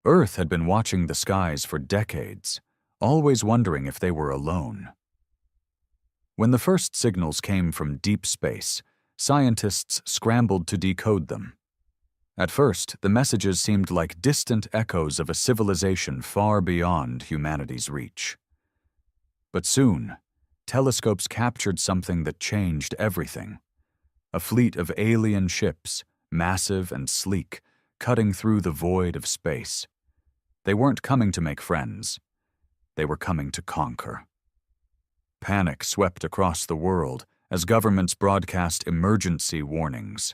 Earth had been watching the skies for decades, always wondering if they were alone. When the first signals came from deep space, scientists scrambled to decode them. At first, the messages seemed like distant echoes of a civilization far beyond humanity's reach. But soon, telescopes captured something that changed everything. A fleet of alien ships, massive and sleek, cutting through the void of space. They weren't coming to make friends. They were coming to conquer. Panic swept across the world as governments broadcast emergency warnings.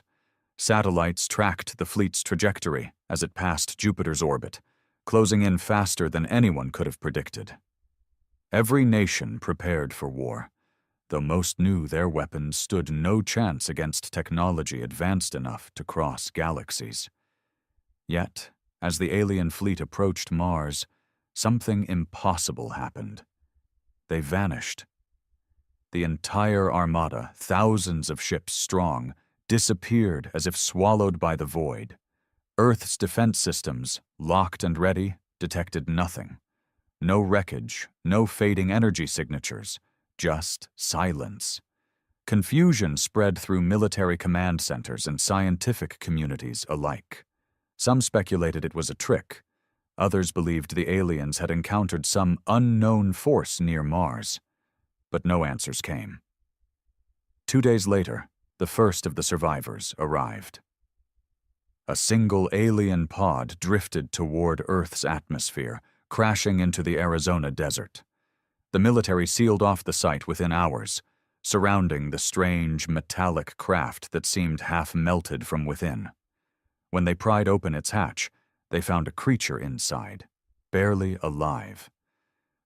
Satellites tracked the fleet's trajectory as it passed Jupiter's orbit, closing in faster than anyone could have predicted. Every nation prepared for war, though most knew their weapons stood no chance against technology advanced enough to cross galaxies. Yet, as the alien fleet approached Mars, something impossible happened. They vanished. The entire armada, thousands of ships strong, disappeared as if swallowed by the void. Earth's defense systems, locked and ready, detected nothing. No wreckage, no fading energy signatures, just silence. Confusion spread through military command centers and scientific communities alike. Some speculated it was a trick. Others believed the aliens had encountered some unknown force near Mars. But no answers came. 2 days later, the first of the survivors arrived. A single alien pod drifted toward Earth's atmosphere, crashing into the Arizona desert. The military sealed off the site within hours, surrounding the strange, metallic craft that seemed half-melted from within. When they pried open its hatch, they found a creature inside, barely alive.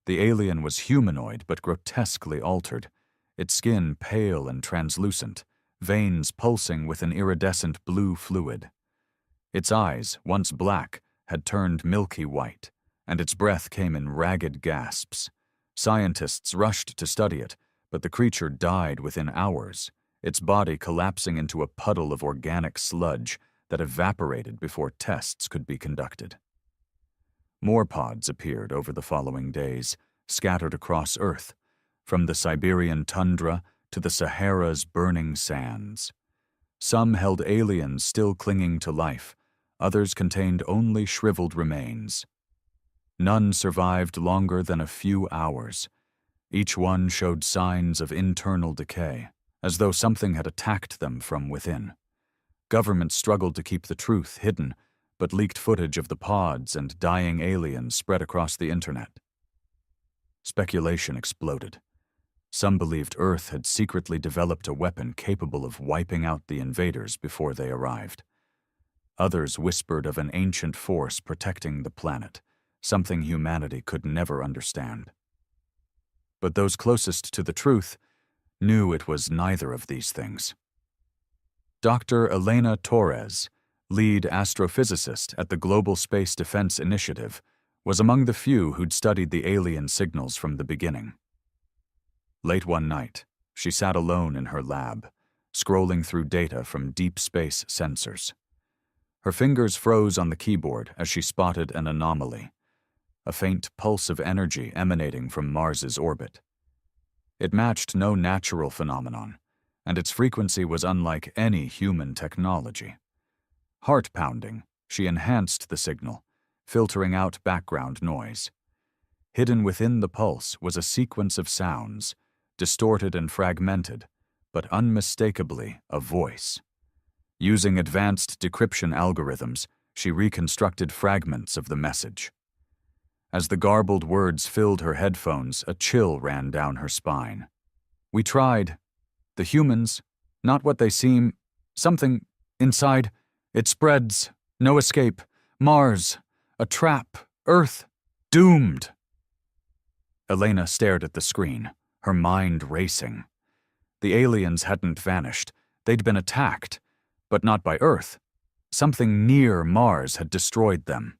The alien was humanoid but grotesquely altered, its skin pale and translucent, veins pulsing with an iridescent blue fluid. Its eyes, once black, had turned milky white, and its breath came in ragged gasps. Scientists rushed to study it, but the creature died within hours, its body collapsing into a puddle of organic sludge that evaporated before tests could be conducted. More pods appeared over the following days, scattered across Earth, from the Siberian tundra to the Sahara's burning sands. Some held aliens still clinging to life, others contained only shriveled remains. None survived longer than a few hours. Each one showed signs of internal decay, as though something had attacked them from within. Governments struggled to keep the truth hidden, but leaked footage of the pods and dying aliens spread across the internet. Speculation exploded. Some believed Earth had secretly developed a weapon capable of wiping out the invaders before they arrived. Others whispered of an ancient force protecting the planet, something humanity could never understand. But those closest to the truth knew it was neither of these things. Dr. Elena Torres, lead astrophysicist at the Global Space Defense Initiative, was among the few who'd studied the alien signals from the beginning. Late one night, she sat alone in her lab, scrolling through data from deep space sensors. Her fingers froze on the keyboard as she spotted an anomaly, a faint pulse of energy emanating from Mars's orbit. It matched no natural phenomenon, and its frequency was unlike any human technology. Heart-pounding, she enhanced the signal, filtering out background noise. Hidden within the pulse was a sequence of sounds, distorted and fragmented, but unmistakably a voice. Using advanced decryption algorithms, she reconstructed fragments of the message. As the garbled words filled her headphones, a chill ran down her spine. "We tried. The humans, not what they seem. Something inside. It spreads. No escape. Mars. A trap. Earth. Doomed." Elena stared at the screen, her mind racing. The aliens hadn't vanished. They'd been attacked, but not by Earth. Something near Mars had destroyed them.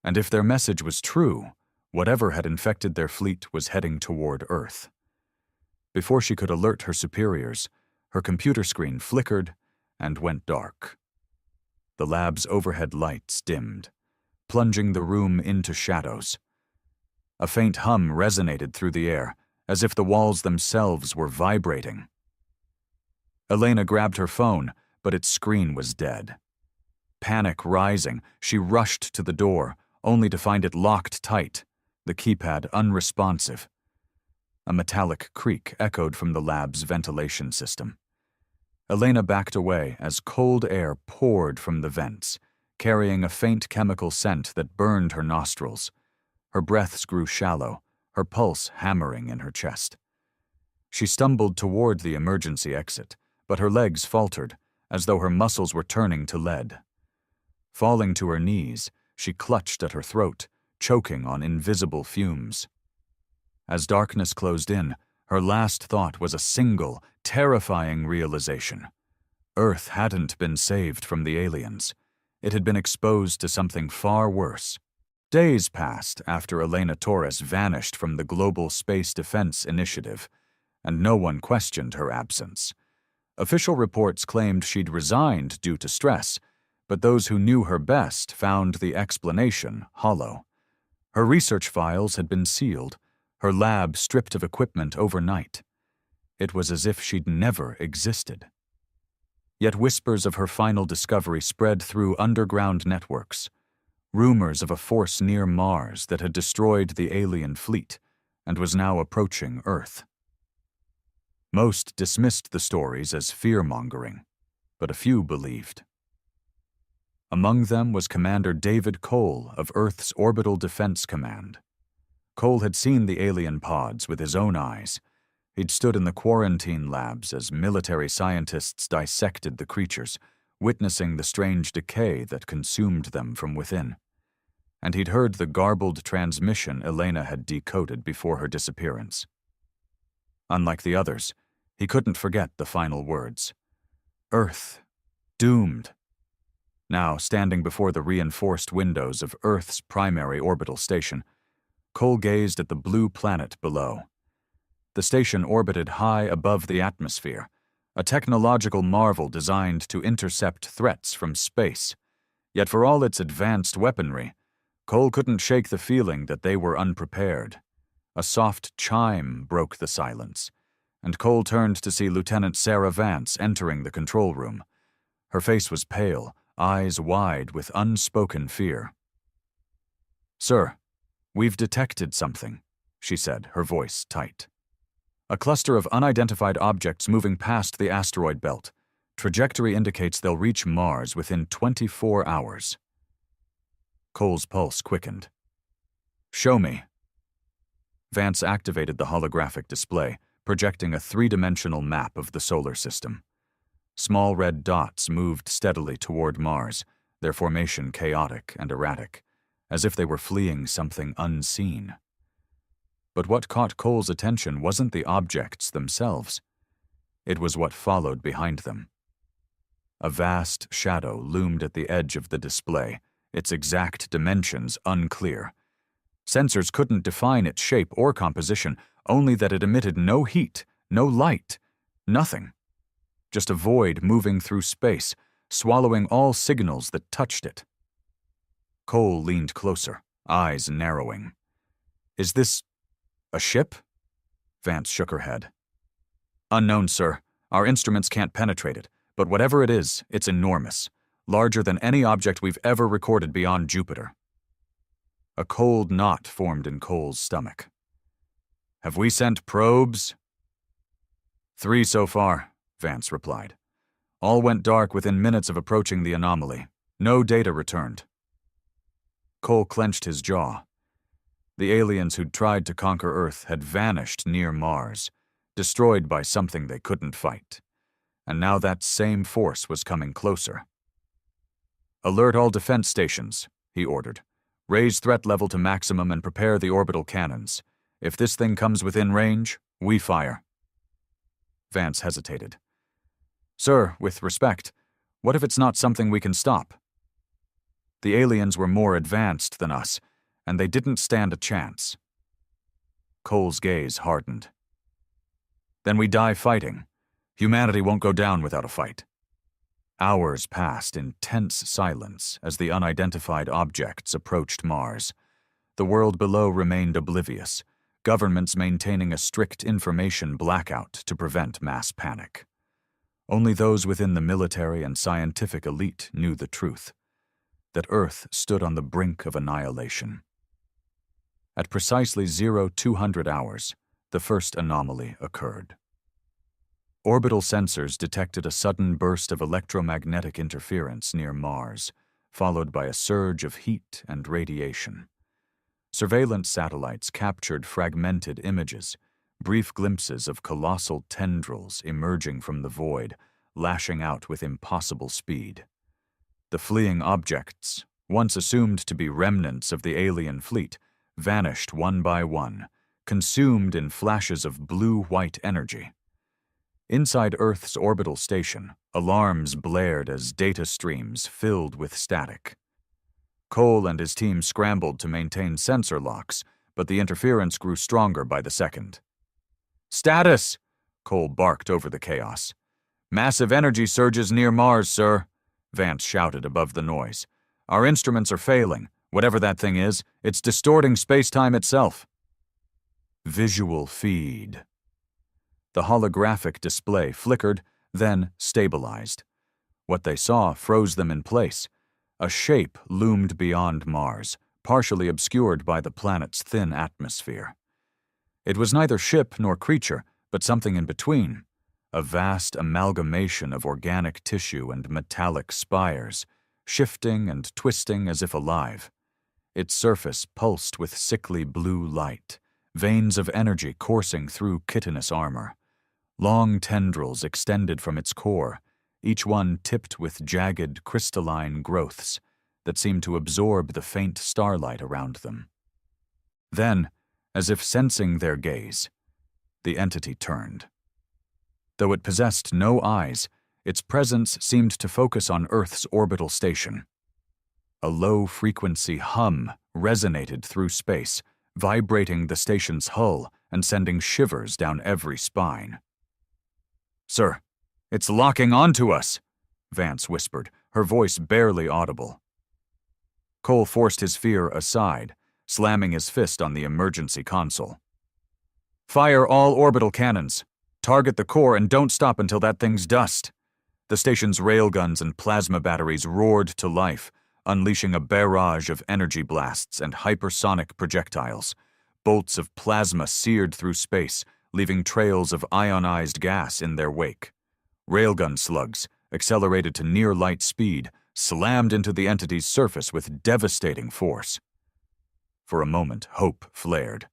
And if their message was true, whatever had infected their fleet was heading toward Earth. Before she could alert her superiors, her computer screen flickered and went dark. The lab's overhead lights dimmed. plunging the room into shadows. A faint hum resonated through the air, as if the walls themselves were vibrating. Elena grabbed her phone, but its screen was dead. Panic rising, she rushed to the door, only to find it locked tight, the keypad unresponsive. A metallic creak echoed from the lab's ventilation system. Elena backed away as cold air poured from the vents, carrying a faint chemical scent that burned her nostrils. Her breaths grew shallow, her pulse hammering in her chest. She stumbled toward the emergency exit, but her legs faltered, as though her muscles were turning to lead. Falling to her knees, she clutched at her throat, choking on invisible fumes. As darkness closed in, her last thought was a single, terrifying realization. Earth hadn't been saved from the aliens. It had been exposed to something far worse. Days passed after Elena Torres vanished from the Global Space Defense Initiative, and no one questioned her absence. Official reports claimed she'd resigned due to stress, but those who knew her best found the explanation hollow. Her research files had been sealed, her lab stripped of equipment overnight. It was as if she'd never existed. Yet whispers of her final discovery spread through underground networks. Rumors of a force near Mars that had destroyed the alien fleet and was now approaching Earth. Most dismissed the stories as fear-mongering, but a few believed. Among them was Commander David Cole of Earth's Orbital Defense Command. Cole had seen the alien pods with his own eyes. He'd stood in the quarantine labs as military scientists dissected the creatures, witnessing the strange decay that consumed them from within. And he'd heard the garbled transmission Elena had decoded before her disappearance. Unlike the others, he couldn't forget the final words. Earth, doomed. Now, standing before the reinforced windows of Earth's primary orbital station, Cole gazed at the blue planet below. The station orbited high above the atmosphere, a technological marvel designed to intercept threats from space. Yet for all its advanced weaponry, Cole couldn't shake the feeling that they were unprepared. A soft chime broke the silence, and Cole turned to see Lieutenant Sarah Vance entering the control room. Her face was pale, eyes wide with unspoken fear. "Sir, we've detected something," she said, her voice tight. "A cluster of unidentified objects moving past the asteroid belt. Trajectory indicates they'll reach Mars within 24 hours. Cole's pulse quickened. "Show me." Vance activated the holographic display, projecting a three-dimensional map of the solar system. Small red dots moved steadily toward Mars, their formation chaotic and erratic, as if they were fleeing something unseen. But what caught Cole's attention wasn't the objects themselves. It was what followed behind them. A vast shadow loomed at the edge of the display, its exact dimensions unclear. Sensors couldn't define its shape or composition, only that it emitted no heat, no light, nothing. Just a void moving through space, swallowing all signals that touched it. Cole leaned closer, eyes narrowing. "Is this a ship?" Vance shook her head. "Unknown, sir. Our instruments can't penetrate it, but whatever it is, it's enormous. Larger than any object we've ever recorded beyond Jupiter." A cold knot formed in Cole's stomach. "Have we sent probes?" "3 so far," Vance replied. "All went dark within minutes of approaching the anomaly. No data returned." Cole clenched his jaw. The aliens who'd tried to conquer Earth had vanished near Mars, destroyed by something they couldn't fight. And now that same force was coming closer. "Alert all defense stations," he ordered. "Raise threat level to maximum and prepare the orbital cannons. If this thing comes within range, we fire." Vance hesitated. "Sir, with respect, what if it's not something we can stop?" The aliens were more advanced than us, and they didn't stand a chance. Cole's gaze hardened. "Then we die fighting. Humanity won't go down without a fight." Hours passed in tense silence as the unidentified objects approached Mars. The world below remained oblivious, governments maintaining a strict information blackout to prevent mass panic. Only those within the military and scientific elite knew the truth, that Earth stood on the brink of annihilation. At precisely 0200 hours, the first anomaly occurred. Orbital sensors detected a sudden burst of electromagnetic interference near Mars, followed by a surge of heat and radiation. Surveillance satellites captured fragmented images, brief glimpses of colossal tendrils emerging from the void, lashing out with impossible speed. The fleeing objects, once assumed to be remnants of the alien fleet, vanished one by one, consumed in flashes of blue-white energy. Inside Earth's orbital station, alarms blared as data streams filled with static. Cole and his team scrambled to maintain sensor locks, but the interference grew stronger by the second. "Status!" Cole barked over the chaos. "Massive energy surges near Mars, sir," Vance shouted above the noise. "Our instruments are failing. Whatever that thing is, it's distorting space-time itself." Visual feed. The holographic display flickered, then stabilized. What they saw froze them in place. A shape loomed beyond Mars, partially obscured by the planet's thin atmosphere. It was neither ship nor creature, but something in between. A vast amalgamation of organic tissue and metallic spires, shifting and twisting as if alive. Its surface pulsed with sickly blue light, veins of energy coursing through chitinous armor. Long tendrils extended from its core, each one tipped with jagged, crystalline growths that seemed to absorb the faint starlight around them. Then, as if sensing their gaze, the entity turned. Though it possessed no eyes, its presence seemed to focus on Earth's orbital station. A low-frequency hum resonated through space, vibrating the station's hull and sending shivers down every spine. "Sir, it's locking onto us," Vance whispered, her voice barely audible. Cole forced his fear aside, slamming his fist on the emergency console. "Fire all orbital cannons. Target the core and don't stop until that thing's dust." The station's railguns and plasma batteries roared to life, unleashing a barrage of energy blasts and hypersonic projectiles. Bolts of plasma seared through space, leaving trails of ionized gas in their wake. Railgun slugs, accelerated to near-light speed, slammed into the entity's surface with devastating force. For a moment, hope flared.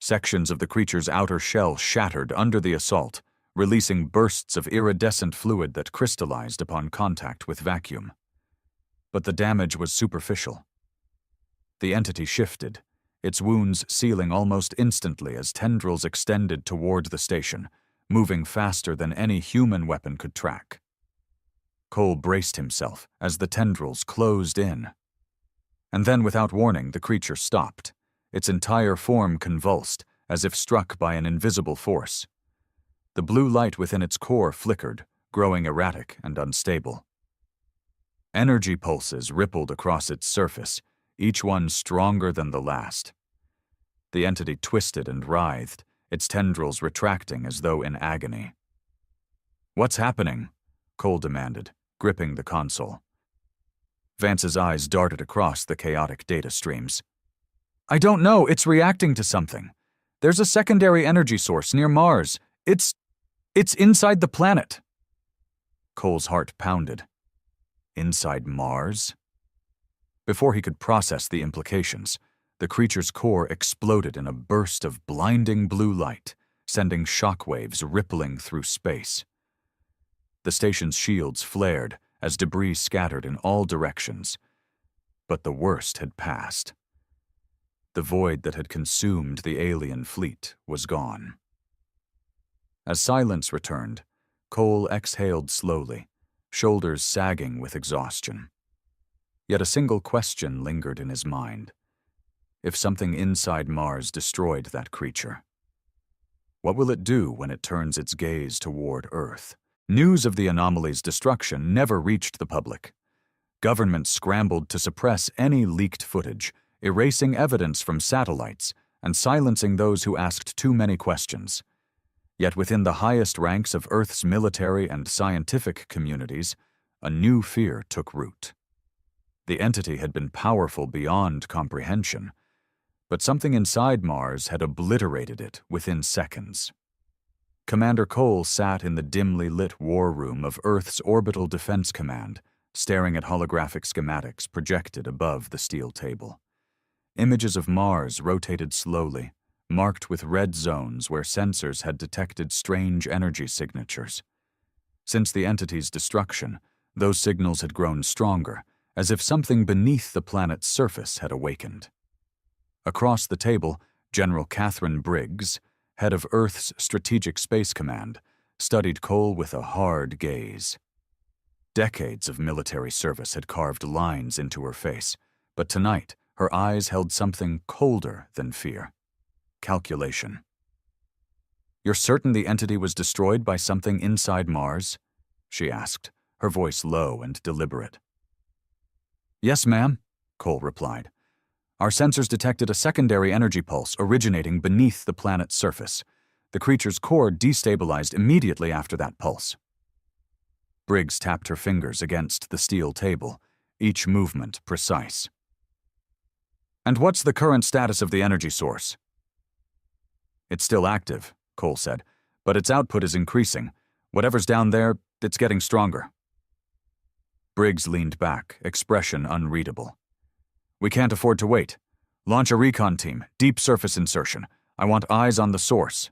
Sections of the creature's outer shell shattered under the assault, releasing bursts of iridescent fluid that crystallized upon contact with vacuum. But the damage was superficial. The entity shifted, its wounds sealing almost instantly as tendrils extended toward the station, moving faster than any human weapon could track. Cole braced himself as the tendrils closed in. And then, without warning, the creature stopped, its entire form convulsed, as if struck by an invisible force. The blue light within its core flickered, growing erratic and unstable. Energy pulses rippled across its surface, each one stronger than the last. The entity twisted and writhed, its tendrils retracting as though in agony. "What's happening?" Cole demanded, gripping the console. Vance's eyes darted across the chaotic data streams. "I don't know, it's reacting to something. There's a secondary energy source near Mars. It's inside the planet." Cole's heart pounded. Inside Mars? Before he could process the implications, the creature's core exploded in a burst of blinding blue light, sending shockwaves rippling through space. The station's shields flared as debris scattered in all directions. But the worst had passed. The void that had consumed the alien fleet was gone. As silence returned, Cole exhaled slowly, shoulders sagging with exhaustion. Yet a single question lingered in his mind. If something inside Mars destroyed that creature, what will it do when it turns its gaze toward Earth? News of the anomaly's destruction never reached the public. Governments scrambled to suppress any leaked footage, erasing evidence from satellites and silencing those who asked too many questions. Yet within the highest ranks of Earth's military and scientific communities, a new fear took root. The entity had been powerful beyond comprehension, but something inside Mars had obliterated it within seconds. Commander Cole sat in the dimly lit war room of Earth's Orbital Defense Command, staring at holographic schematics projected above the steel table. Images of Mars rotated slowly, marked with red zones where sensors had detected strange energy signatures. Since the entity's destruction, those signals had grown stronger, as if something beneath the planet's surface had awakened. Across the table, General Catherine Briggs, head of Earth's Strategic Space Command, studied Cole with a hard gaze. Decades of military service had carved lines into her face, but tonight her eyes held something colder than fear: calculation. "You're certain the entity was destroyed by something inside Mars?" she asked, her voice low and deliberate. "Yes, ma'am," Cole replied. "Our sensors detected a secondary energy pulse originating beneath the planet's surface. The creature's core destabilized immediately after that pulse." Briggs tapped her fingers against the steel table, each movement precise. "And what's the current status of the energy source?" "It's still active," Cole said, "but its output is increasing. Whatever's down there, it's getting stronger." Briggs leaned back, expression unreadable. "We can't afford to wait. Launch a recon team, deep surface insertion. I want eyes on the source."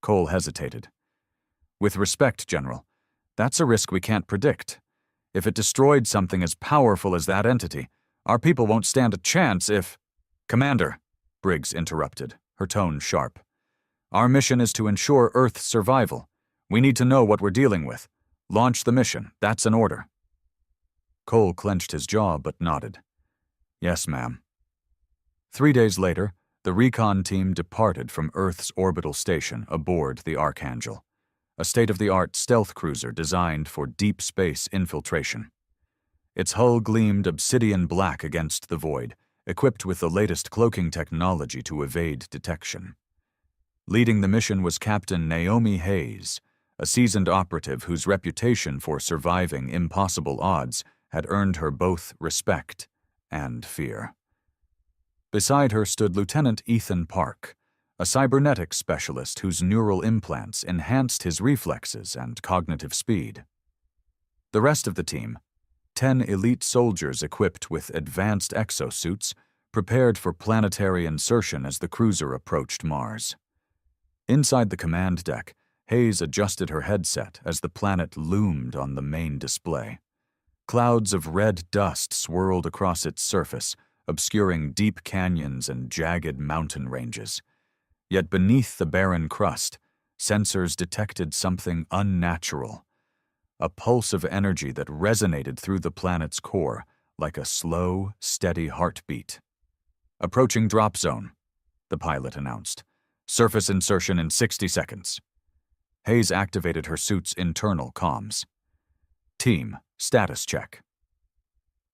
Cole hesitated. "With respect, General, that's a risk we can't predict. If it destroyed something as powerful as that entity, our people won't stand a chance if—" "Commander," Briggs interrupted, her tone sharp. "Our mission is to ensure Earth's survival. We need to know what we're dealing with. Launch the mission. That's an order." Cole clenched his jaw but nodded. "Yes, ma'am." 3 days later, the recon team departed from Earth's orbital station aboard the Archangel, a state-of-the-art stealth cruiser designed for deep space infiltration. Its hull gleamed obsidian black against the void, equipped with the latest cloaking technology to evade detection. Leading the mission was Captain Naomi Hayes, a seasoned operative whose reputation for surviving impossible odds had earned her both respect and fear. Beside her stood Lieutenant Ethan Park, a cybernetics specialist whose neural implants enhanced his reflexes and cognitive speed. The rest of the team, 10 elite soldiers equipped with advanced exosuits, prepared for planetary insertion as the cruiser approached Mars. Inside the command deck, Hayes adjusted her headset as the planet loomed on the main display. Clouds of red dust swirled across its surface, obscuring deep canyons and jagged mountain ranges. Yet beneath the barren crust, sensors detected something unnatural, a pulse of energy that resonated through the planet's core like a slow, steady heartbeat. "Approaching drop zone," the pilot announced. "Surface insertion in 60 seconds. Hayes activated her suit's internal comms. "Team, status check."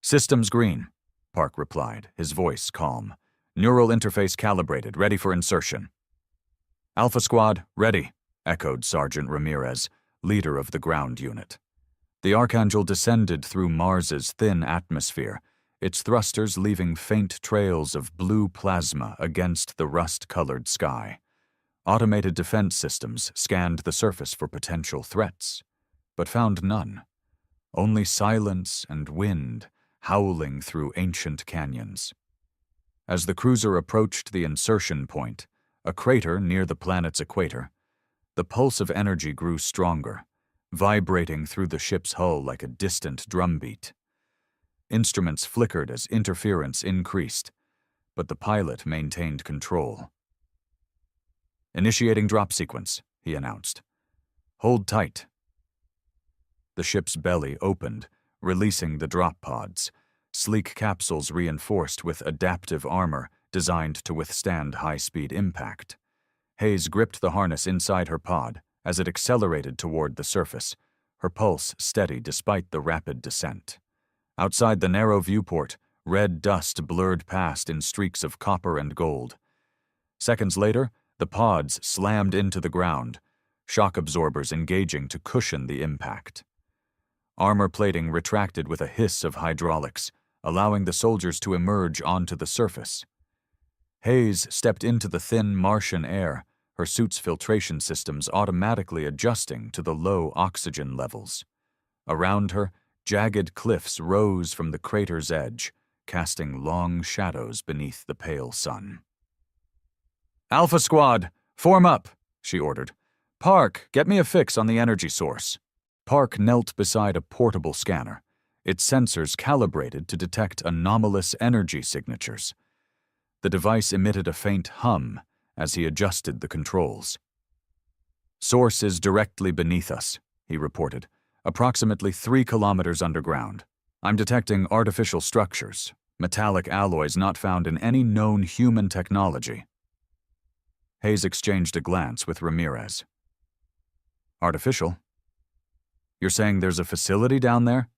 "Systems green," Park replied, his voice calm. "Neural interface calibrated, ready for insertion." "Alpha Squad, ready," echoed Sergeant Ramirez, leader of the ground unit. The Archangel descended through Mars's thin atmosphere, its thrusters leaving faint trails of blue plasma against the rust-colored sky. Automated defense systems scanned the surface for potential threats, but found none. Only silence and wind howling through ancient canyons. As the cruiser approached the insertion point, a crater near the planet's equator, the pulse of energy grew stronger, vibrating through the ship's hull like a distant drumbeat. Instruments flickered as interference increased, but the pilot maintained control. "Initiating drop sequence," he announced. "Hold tight." The ship's belly opened, releasing the drop pods, sleek capsules reinforced with adaptive armor designed to withstand high-speed impact. Hayes gripped the harness inside her pod, as it accelerated toward the surface, her pulse steady despite the rapid descent. Outside the narrow viewport, red dust blurred past in streaks of copper and gold. Seconds later, the pods slammed into the ground, shock absorbers engaging to cushion the impact. Armor plating retracted with a hiss of hydraulics, allowing the soldiers to emerge onto the surface. Hayes stepped into the thin Martian air, her suit's filtration systems automatically adjusting to the low oxygen levels. Around her, jagged cliffs rose from the crater's edge, casting long shadows beneath the pale sun. "Alpha Squad, form up," she ordered. "Park, get me a fix on the energy source." Park knelt beside a portable scanner, its sensors calibrated to detect anomalous energy signatures. The device emitted a faint hum as he adjusted the controls. "Source is directly beneath us," he reported, "approximately 3 kilometers underground. I'm detecting artificial structures, metallic alloys not found in any known human technology." Hayes exchanged a glance with Ramirez. "Artificial? You're saying there's a facility down there?"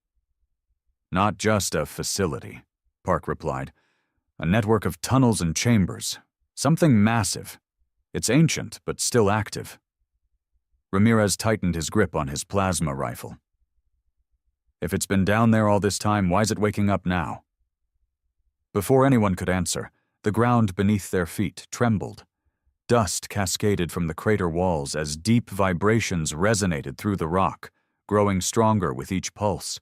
"Not just a facility," Park replied. "A network of tunnels and chambers. Something massive. It's ancient, but still active." Ramirez tightened his grip on his plasma rifle. "If it's been down there all this time, why's it waking up now?" Before anyone could answer, the ground beneath their feet trembled. Dust cascaded from the crater walls as deep vibrations resonated through the rock, growing stronger with each pulse.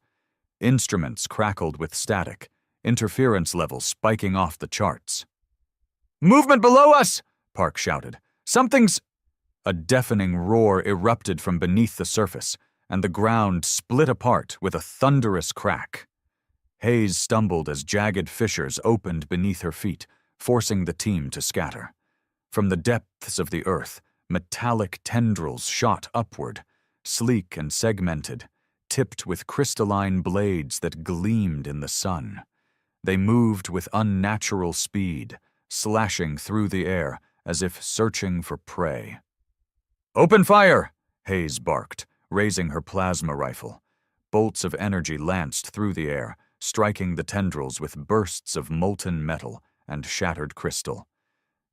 Instruments crackled with static, interference levels spiking off the charts. "Movement below us!" Park shouted. "Something's—" A deafening roar erupted from beneath the surface, and the ground split apart with a thunderous crack. Hayes stumbled as jagged fissures opened beneath her feet, forcing the team to scatter. From the depths of the earth, metallic tendrils shot upward, sleek and segmented, tipped with crystalline blades that gleamed in the sun. They moved with unnatural speed, slashing through the air as if searching for prey. "Open fire!" Hayes barked, raising her plasma rifle. Bolts of energy lanced through the air, striking the tendrils with bursts of molten metal and shattered crystal.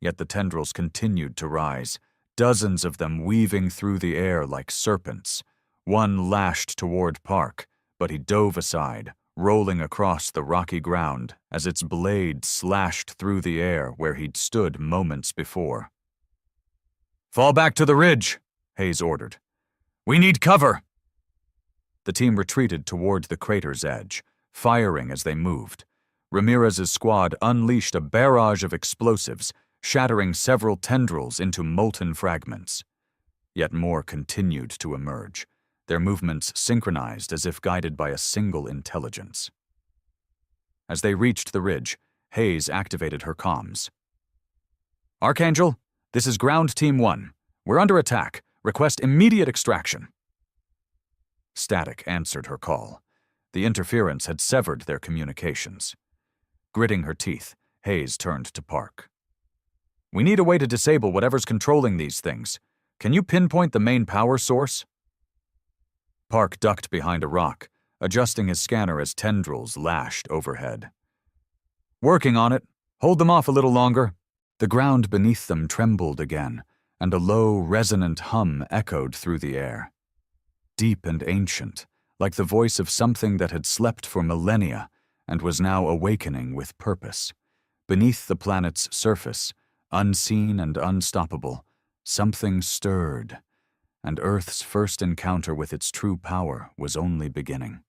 Yet the tendrils continued to rise, dozens of them weaving through the air like serpents. One lashed toward Park, but he dove aside, rolling across the rocky ground as its blade slashed through the air where he'd stood moments before. "Fall back to the ridge," Hayes ordered. "We need cover." The team retreated toward the crater's edge, firing as they moved. Ramirez's squad unleashed a barrage of explosives, shattering several tendrils into molten fragments. Yet more continued to emerge, their movements synchronized as if guided by a single intelligence. As they reached the ridge, Hayes activated her comms. "Archangel, this is Ground Team 1. We're under attack. Request immediate extraction." Static answered her call. The interference had severed their communications. Gritting her teeth, Hayes turned to Park. "We need a way to disable whatever's controlling these things. Can you pinpoint the main power source?" Park ducked behind a rock, adjusting his scanner as tendrils lashed overhead. "Working on it. Hold them off a little longer." The ground beneath them trembled again, and a low, resonant hum echoed through the air. Deep and ancient, like the voice of something that had slept for millennia and was now awakening with purpose. Beneath the planet's surface, unseen and unstoppable, something stirred, and Earth's first encounter with its true power was only beginning.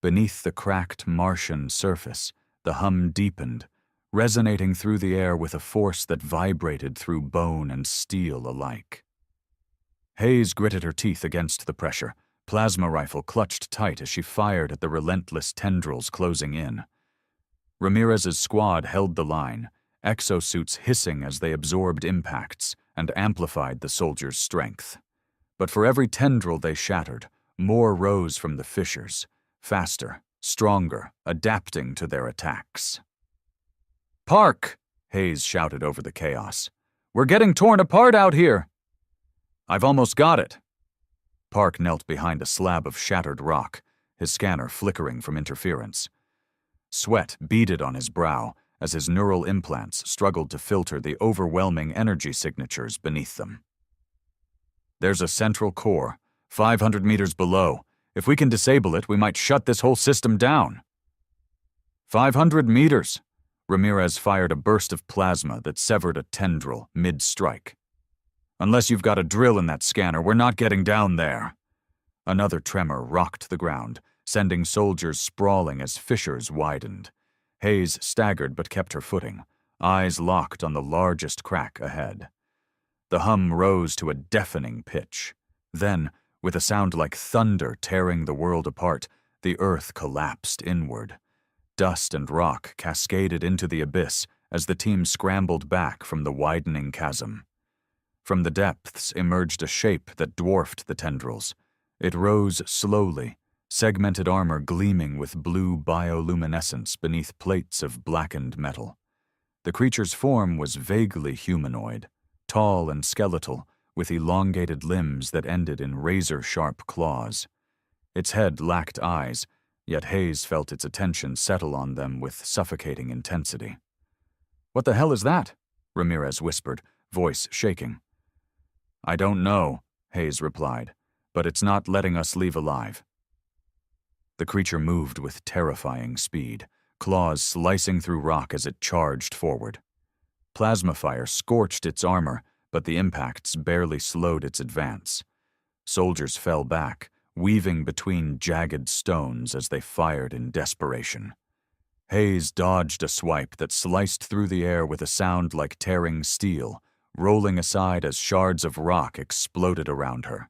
Beneath the cracked Martian surface, the hum deepened, resonating through the air with a force that vibrated through bone and steel alike. Hayes gritted her teeth against the pressure, plasma rifle clutched tight as she fired at the relentless tendrils closing in. Ramirez's squad held the line, exosuits hissing as they absorbed impacts and amplified the soldiers' strength. But for every tendril they shattered, more rose from the fissures, faster, stronger, adapting to their attacks. "Park!" Hayes shouted over the chaos. "We're getting torn apart out here!" I've almost got it. Park knelt behind a slab of shattered rock, his scanner flickering from interference. Sweat beaded on his brow as his neural implants struggled to filter the overwhelming energy signatures beneath them. There's a central core, 500 meters below. If we can disable it, we might shut this whole system down. 500 meters! Ramirez fired a burst of plasma that severed a tendril mid-strike. Unless you've got a drill in that scanner, we're not getting down there. Another tremor rocked the ground, sending soldiers sprawling as fissures widened. Hayes staggered but kept her footing, eyes locked on the largest crack ahead. The hum rose to a deafening pitch. Then, with a sound like thunder tearing the world apart, the earth collapsed inward. Dust and rock cascaded into the abyss as the team scrambled back from the widening chasm. From the depths emerged a shape that dwarfed the tendrils. It rose slowly, segmented armor gleaming with blue bioluminescence beneath plates of blackened metal. The creature's form was vaguely humanoid, tall and skeletal, with elongated limbs that ended in razor-sharp claws. Its head lacked eyes, yet Hayes felt its attention settle on them with suffocating intensity. "What the hell is that?" Ramirez whispered, voice shaking. "I don't know," Hayes replied, "but it's not letting us leave alive." The creature moved with terrifying speed, claws slicing through rock as it charged forward. Plasma fire scorched its armor, but the impacts barely slowed its advance. Soldiers fell back, weaving between jagged stones as they fired in desperation. Hayes dodged a swipe that sliced through the air with a sound like tearing steel, rolling aside as shards of rock exploded around her.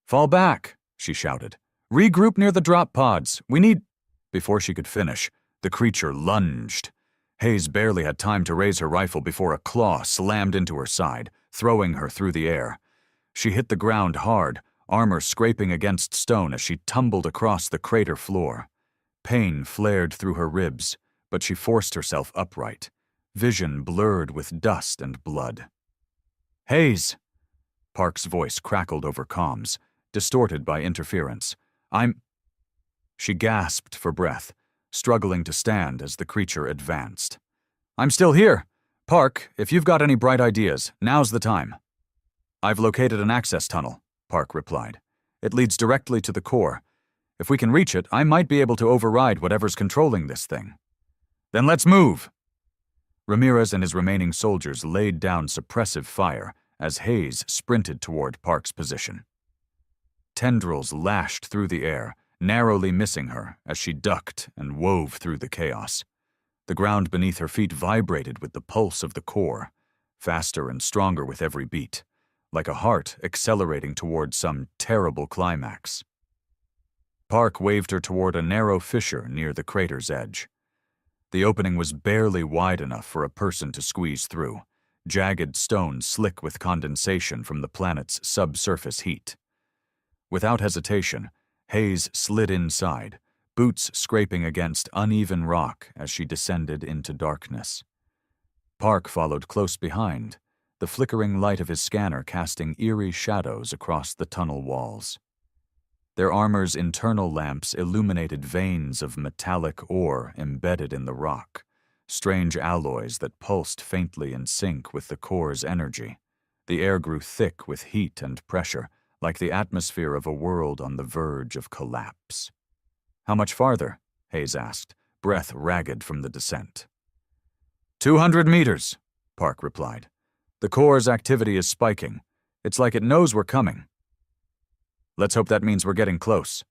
"Fall back," she shouted. "Regroup near the drop pods. We need—" Before she could finish, the creature lunged. Hayes barely had time to raise her rifle before a claw slammed into her side, throwing her through the air. She hit the ground hard, armor scraping against stone as she tumbled across the crater floor. Pain flared through her ribs, but she forced herself upright, vision blurred with dust and blood. "Hayes!" Park's voice crackled over comms, distorted by interference. She gasped for breath, struggling to stand as the creature advanced. "I'm still here. Park, if you've got any bright ideas, now's the time." "I've located an access tunnel," Park replied. "It leads directly to the core. If we can reach it, I might be able to override whatever's controlling this thing." "Then let's move!" Ramirez and his remaining soldiers laid down suppressive fire as Hayes sprinted toward Park's position. Tendrils lashed through the air, narrowly missing her as she ducked and wove through the chaos. The ground beneath her feet vibrated with the pulse of the core, faster and stronger with every beat, like a heart accelerating toward some terrible climax. Park waved her toward a narrow fissure near the crater's edge. The opening was barely wide enough for a person to squeeze through, jagged stone slick with condensation from the planet's subsurface heat. Without hesitation, Hayes slid inside, boots scraping against uneven rock as she descended into darkness. Park followed close behind, the flickering light of his scanner casting eerie shadows across the tunnel walls. Their armor's internal lamps illuminated veins of metallic ore embedded in the rock, strange alloys that pulsed faintly in sync with the core's energy. The air grew thick with heat and pressure, like the atmosphere of a world on the verge of collapse. "How much farther?" Hayes asked, breath ragged from the descent. 200 meters, Park replied. "The core's activity is spiking. It's like it knows we're coming." "Let's hope that means we're getting close."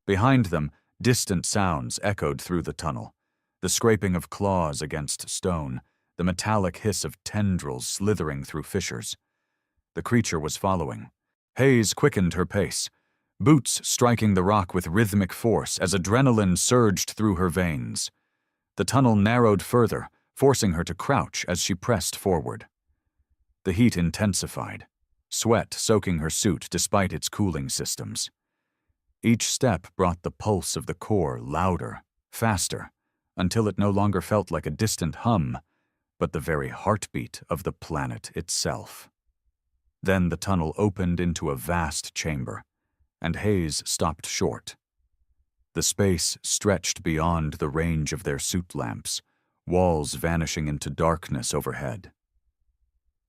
Behind them, distant sounds echoed through the tunnel. The scraping of claws against stone, the metallic hiss of tendrils slithering through fissures. The creature was following. Hayes quickened her pace, boots striking the rock with rhythmic force as adrenaline surged through her veins. The tunnel narrowed further, forcing her to crouch as she pressed forward. The heat intensified, sweat soaking her suit despite its cooling systems. Each step brought the pulse of the core louder, faster, until it no longer felt like a distant hum, but the very heartbeat of the planet itself. Then the tunnel opened into a vast chamber, and Hayes stopped short. The space stretched beyond the range of their suit lamps, walls vanishing into darkness overhead.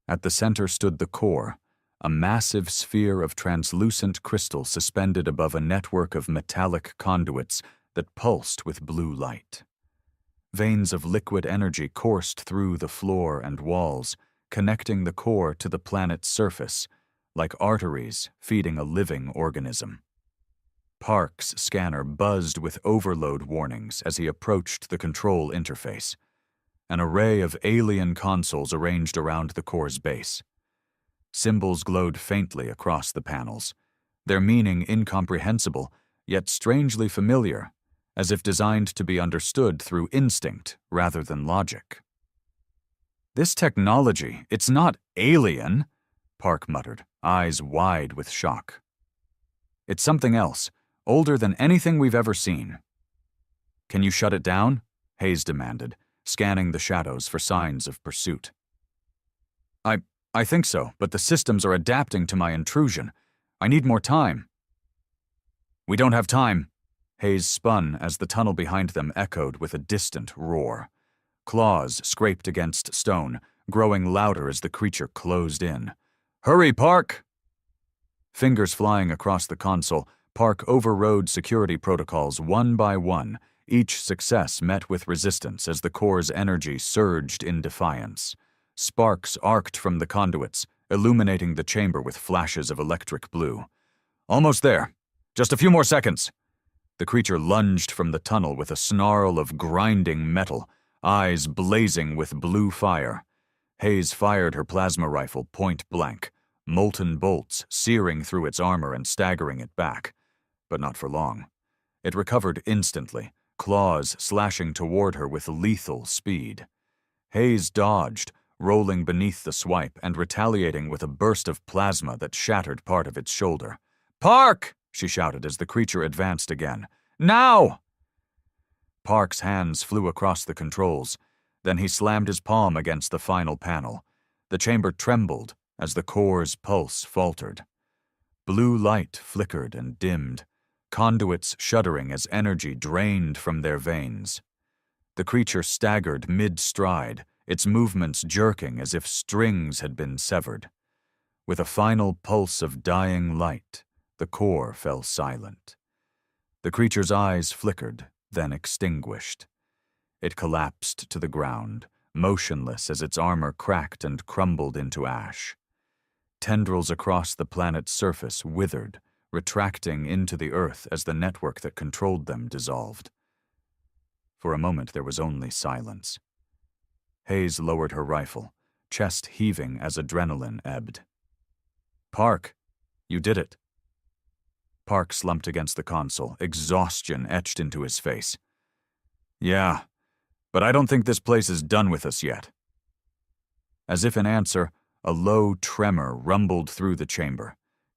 At the center stood the core, a massive sphere of translucent crystal suspended above a network of metallic conduits that pulsed with blue light. Veins of liquid energy coursed through the floor and walls, connecting the core to the planet's surface, like arteries feeding a living organism. Park's scanner buzzed with overload warnings as he approached the control interface, an array of alien consoles arranged around the core's base. Symbols glowed faintly across the panels, their meaning incomprehensible, yet strangely familiar, as if designed to be understood through instinct rather than logic. "This technology, it's not alien," Park muttered, eyes wide with shock. "It's something else, older than anything we've ever seen." "Can you shut it down?" Hayes demanded, scanning the shadows for signs of pursuit. I think so, but the systems are adapting to my intrusion. I need more time." "We don't have time." Hayes spun as the tunnel behind them echoed with a distant roar. Claws scraped against stone, growing louder as the creature closed in. "Hurry, Park!" Fingers flying across the console, Park overrode security protocols one by one. Each success met with resistance as the core's energy surged in defiance. Sparks arced from the conduits, illuminating the chamber with flashes of electric blue. "Almost there. Just a few more seconds." The creature lunged from the tunnel with a snarl of grinding metal, eyes blazing with blue fire. Hayes fired her plasma rifle point blank, molten bolts searing through its armor and staggering it back. But not for long. It recovered instantly, claws slashing toward her with lethal speed. Hayes dodged, rolling beneath the swipe and retaliating with a burst of plasma that shattered part of its shoulder. "Park!" she shouted as the creature advanced again. "Now!" Park's hands flew across the controls. Then he slammed his palm against the final panel. The chamber trembled as the core's pulse faltered. Blue light flickered and dimmed, conduits shuddering as energy drained from their veins. The creature staggered mid-stride, its movements jerking as if strings had been severed. With a final pulse of dying light, the core fell silent. The creature's eyes flickered, then extinguished. It collapsed to the ground, motionless as its armor cracked and crumbled into ash. Tendrils across the planet's surface withered, retracting into the earth as the network that controlled them dissolved. For a moment there was only silence. Hayes lowered her rifle, chest heaving as adrenaline ebbed. "Park, you did it." Park slumped against the console, exhaustion etched into his face. "Yeah, but I don't think this place is done with us yet." As if in answer, a low tremor rumbled through the chamber,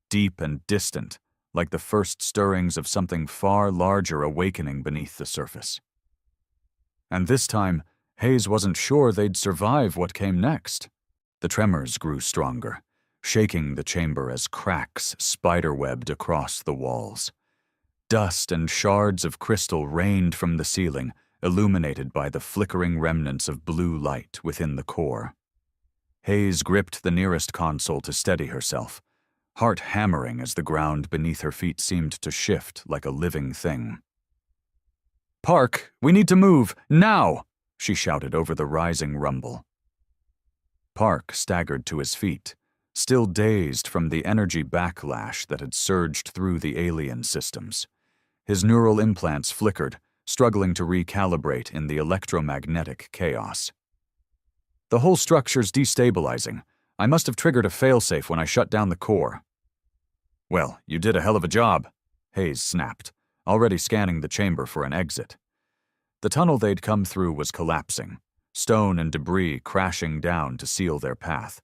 deep and distant, like the first stirrings of something far larger awakening beneath the surface. And this time, Hayes wasn't sure they'd survive what came next. The tremors grew stronger, shaking the chamber as cracks spiderwebbed across the walls. Dust and shards of crystal rained from the ceiling, illuminated by the flickering remnants of blue light within the core. Hayes gripped the nearest console to steady herself, heart hammering as the ground beneath her feet seemed to shift like a living thing. "Park, we need to move, now!" she shouted over the rising rumble. Park staggered to his feet, still dazed from the energy backlash that had surged through the alien systems. His neural implants flickered, struggling to recalibrate in the electromagnetic chaos. "The whole structure's destabilizing. I must have triggered a failsafe when I shut down the core." "Well, you did a hell of a job," Hayes snapped, already scanning the chamber for an exit. The tunnel they'd come through was collapsing, stone and debris crashing down to seal their path.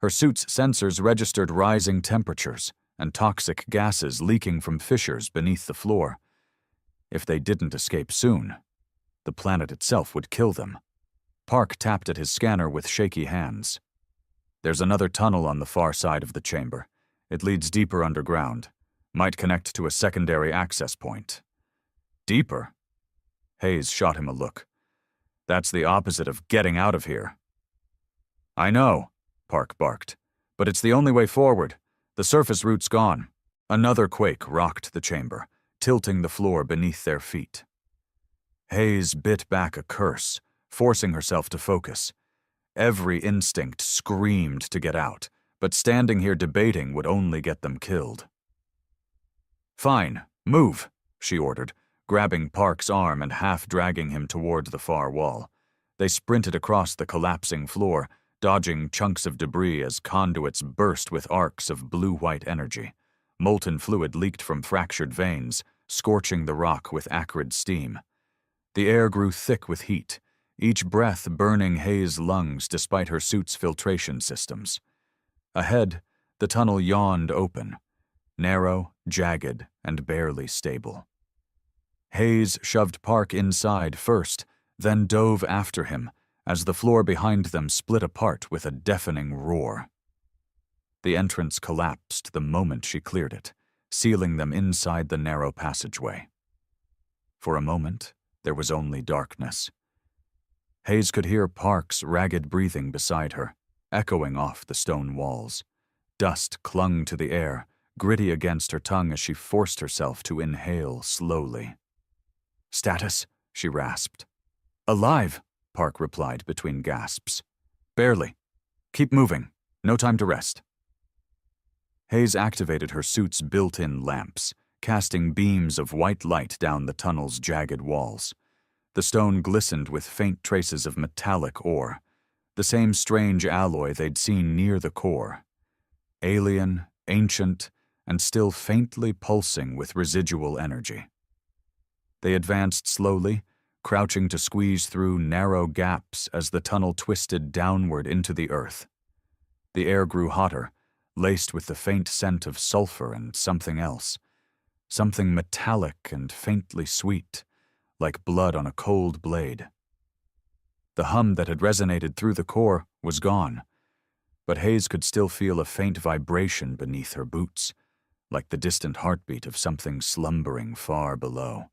Her suit's sensors registered rising temperatures and toxic gases leaking from fissures beneath the floor. If they didn't escape soon, the planet itself would kill them. Park tapped at his scanner with shaky hands. There's another tunnel on the far side of the chamber. It leads deeper underground. Might connect to a secondary access point. Deeper? Hayes shot him a look. That's the opposite of getting out of here. I know, Park barked, but it's the only way forward. The surface route's gone. Another quake rocked the chamber, tilting the floor beneath their feet. Hayes bit back a curse, forcing herself to focus. Every instinct screamed to get out, but standing here debating would only get them killed. Fine, move, she ordered, grabbing Park's arm and half-dragging him toward the far wall. They sprinted across the collapsing floor, dodging chunks of debris as conduits burst with arcs of blue-white energy. Molten fluid leaked from fractured veins, scorching the rock with acrid steam. The air grew thick with heat, each breath burning Hayes' lungs despite her suit's filtration systems. Ahead, the tunnel yawned open, narrow, jagged, and barely stable. Hayes shoved Park inside first, then dove after him as the floor behind them split apart with a deafening roar. The entrance collapsed the moment she cleared it, sealing them inside the narrow passageway. For a moment, there was only darkness. Hayes could hear Park's ragged breathing beside her, echoing off the stone walls. Dust clung to the air, gritty against her tongue as she forced herself to inhale slowly. "Status?" she rasped. "Alive," Park replied between gasps. "Barely. Keep moving. No time to rest." Hayes activated her suit's built-in lamps, casting beams of white light down the tunnel's jagged walls. The stone glistened with faint traces of metallic ore, the same strange alloy they'd seen near the core. Alien, ancient, and still faintly pulsing with residual energy. They advanced slowly, crouching to squeeze through narrow gaps as the tunnel twisted downward into the earth. The air grew hotter, laced with the faint scent of sulfur and something else. Something metallic and faintly sweet, like blood on a cold blade. The hum that had resonated through the core was gone, but Hayes could still feel a faint vibration beneath her boots, like the distant heartbeat of something slumbering far below.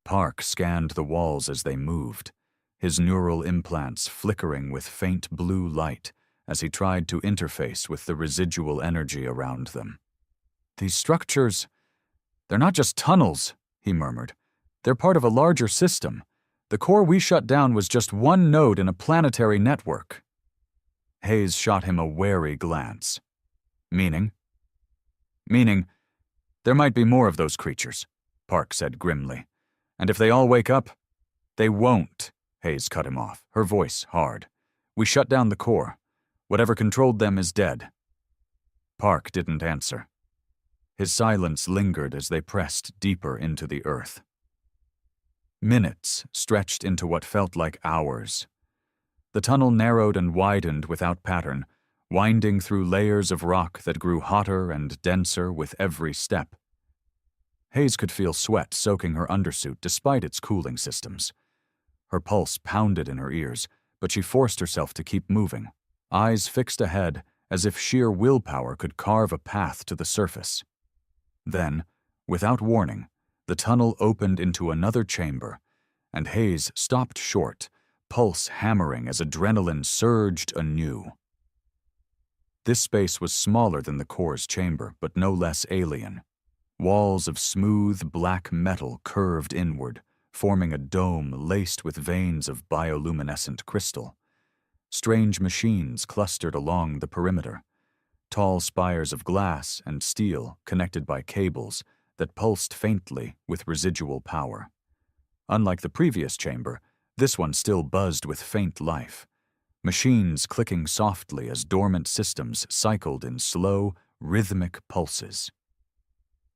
Park scanned the walls as they moved, his neural implants flickering with faint blue light as he tried to interface with the residual energy around them. "These structures, they're not just tunnels," he murmured. "They're part of a larger system. The core we shut down was just one node in a planetary network." Hayes shot him a wary glance. "Meaning?" "Meaning, there might be more of those creatures," Park said grimly. "And if they all wake up—" "They won't," Hayes cut him off, her voice hard. "We shut down the core. Whatever controlled them is dead." Park didn't answer. His silence lingered as they pressed deeper into the earth. Minutes stretched into what felt like hours. The tunnel narrowed and widened without pattern, winding through layers of rock that grew hotter and denser with every step. Hayes could feel sweat soaking her undersuit despite its cooling systems. Her pulse pounded in her ears, but she forced herself to keep moving, eyes fixed ahead as if sheer willpower could carve a path to the surface. Then, without warning, the tunnel opened into another chamber, and Hayes stopped short, pulse hammering as adrenaline surged anew. This space was smaller than the core's chamber, but no less alien. Walls of smooth, black metal curved inward, forming a dome laced with veins of bioluminescent crystal. Strange machines clustered along the perimeter, tall spires of glass and steel connected by cables that pulsed faintly with residual power. Unlike the previous chamber, this one still buzzed with faint life, machines clicking softly as dormant systems cycled in slow, rhythmic pulses.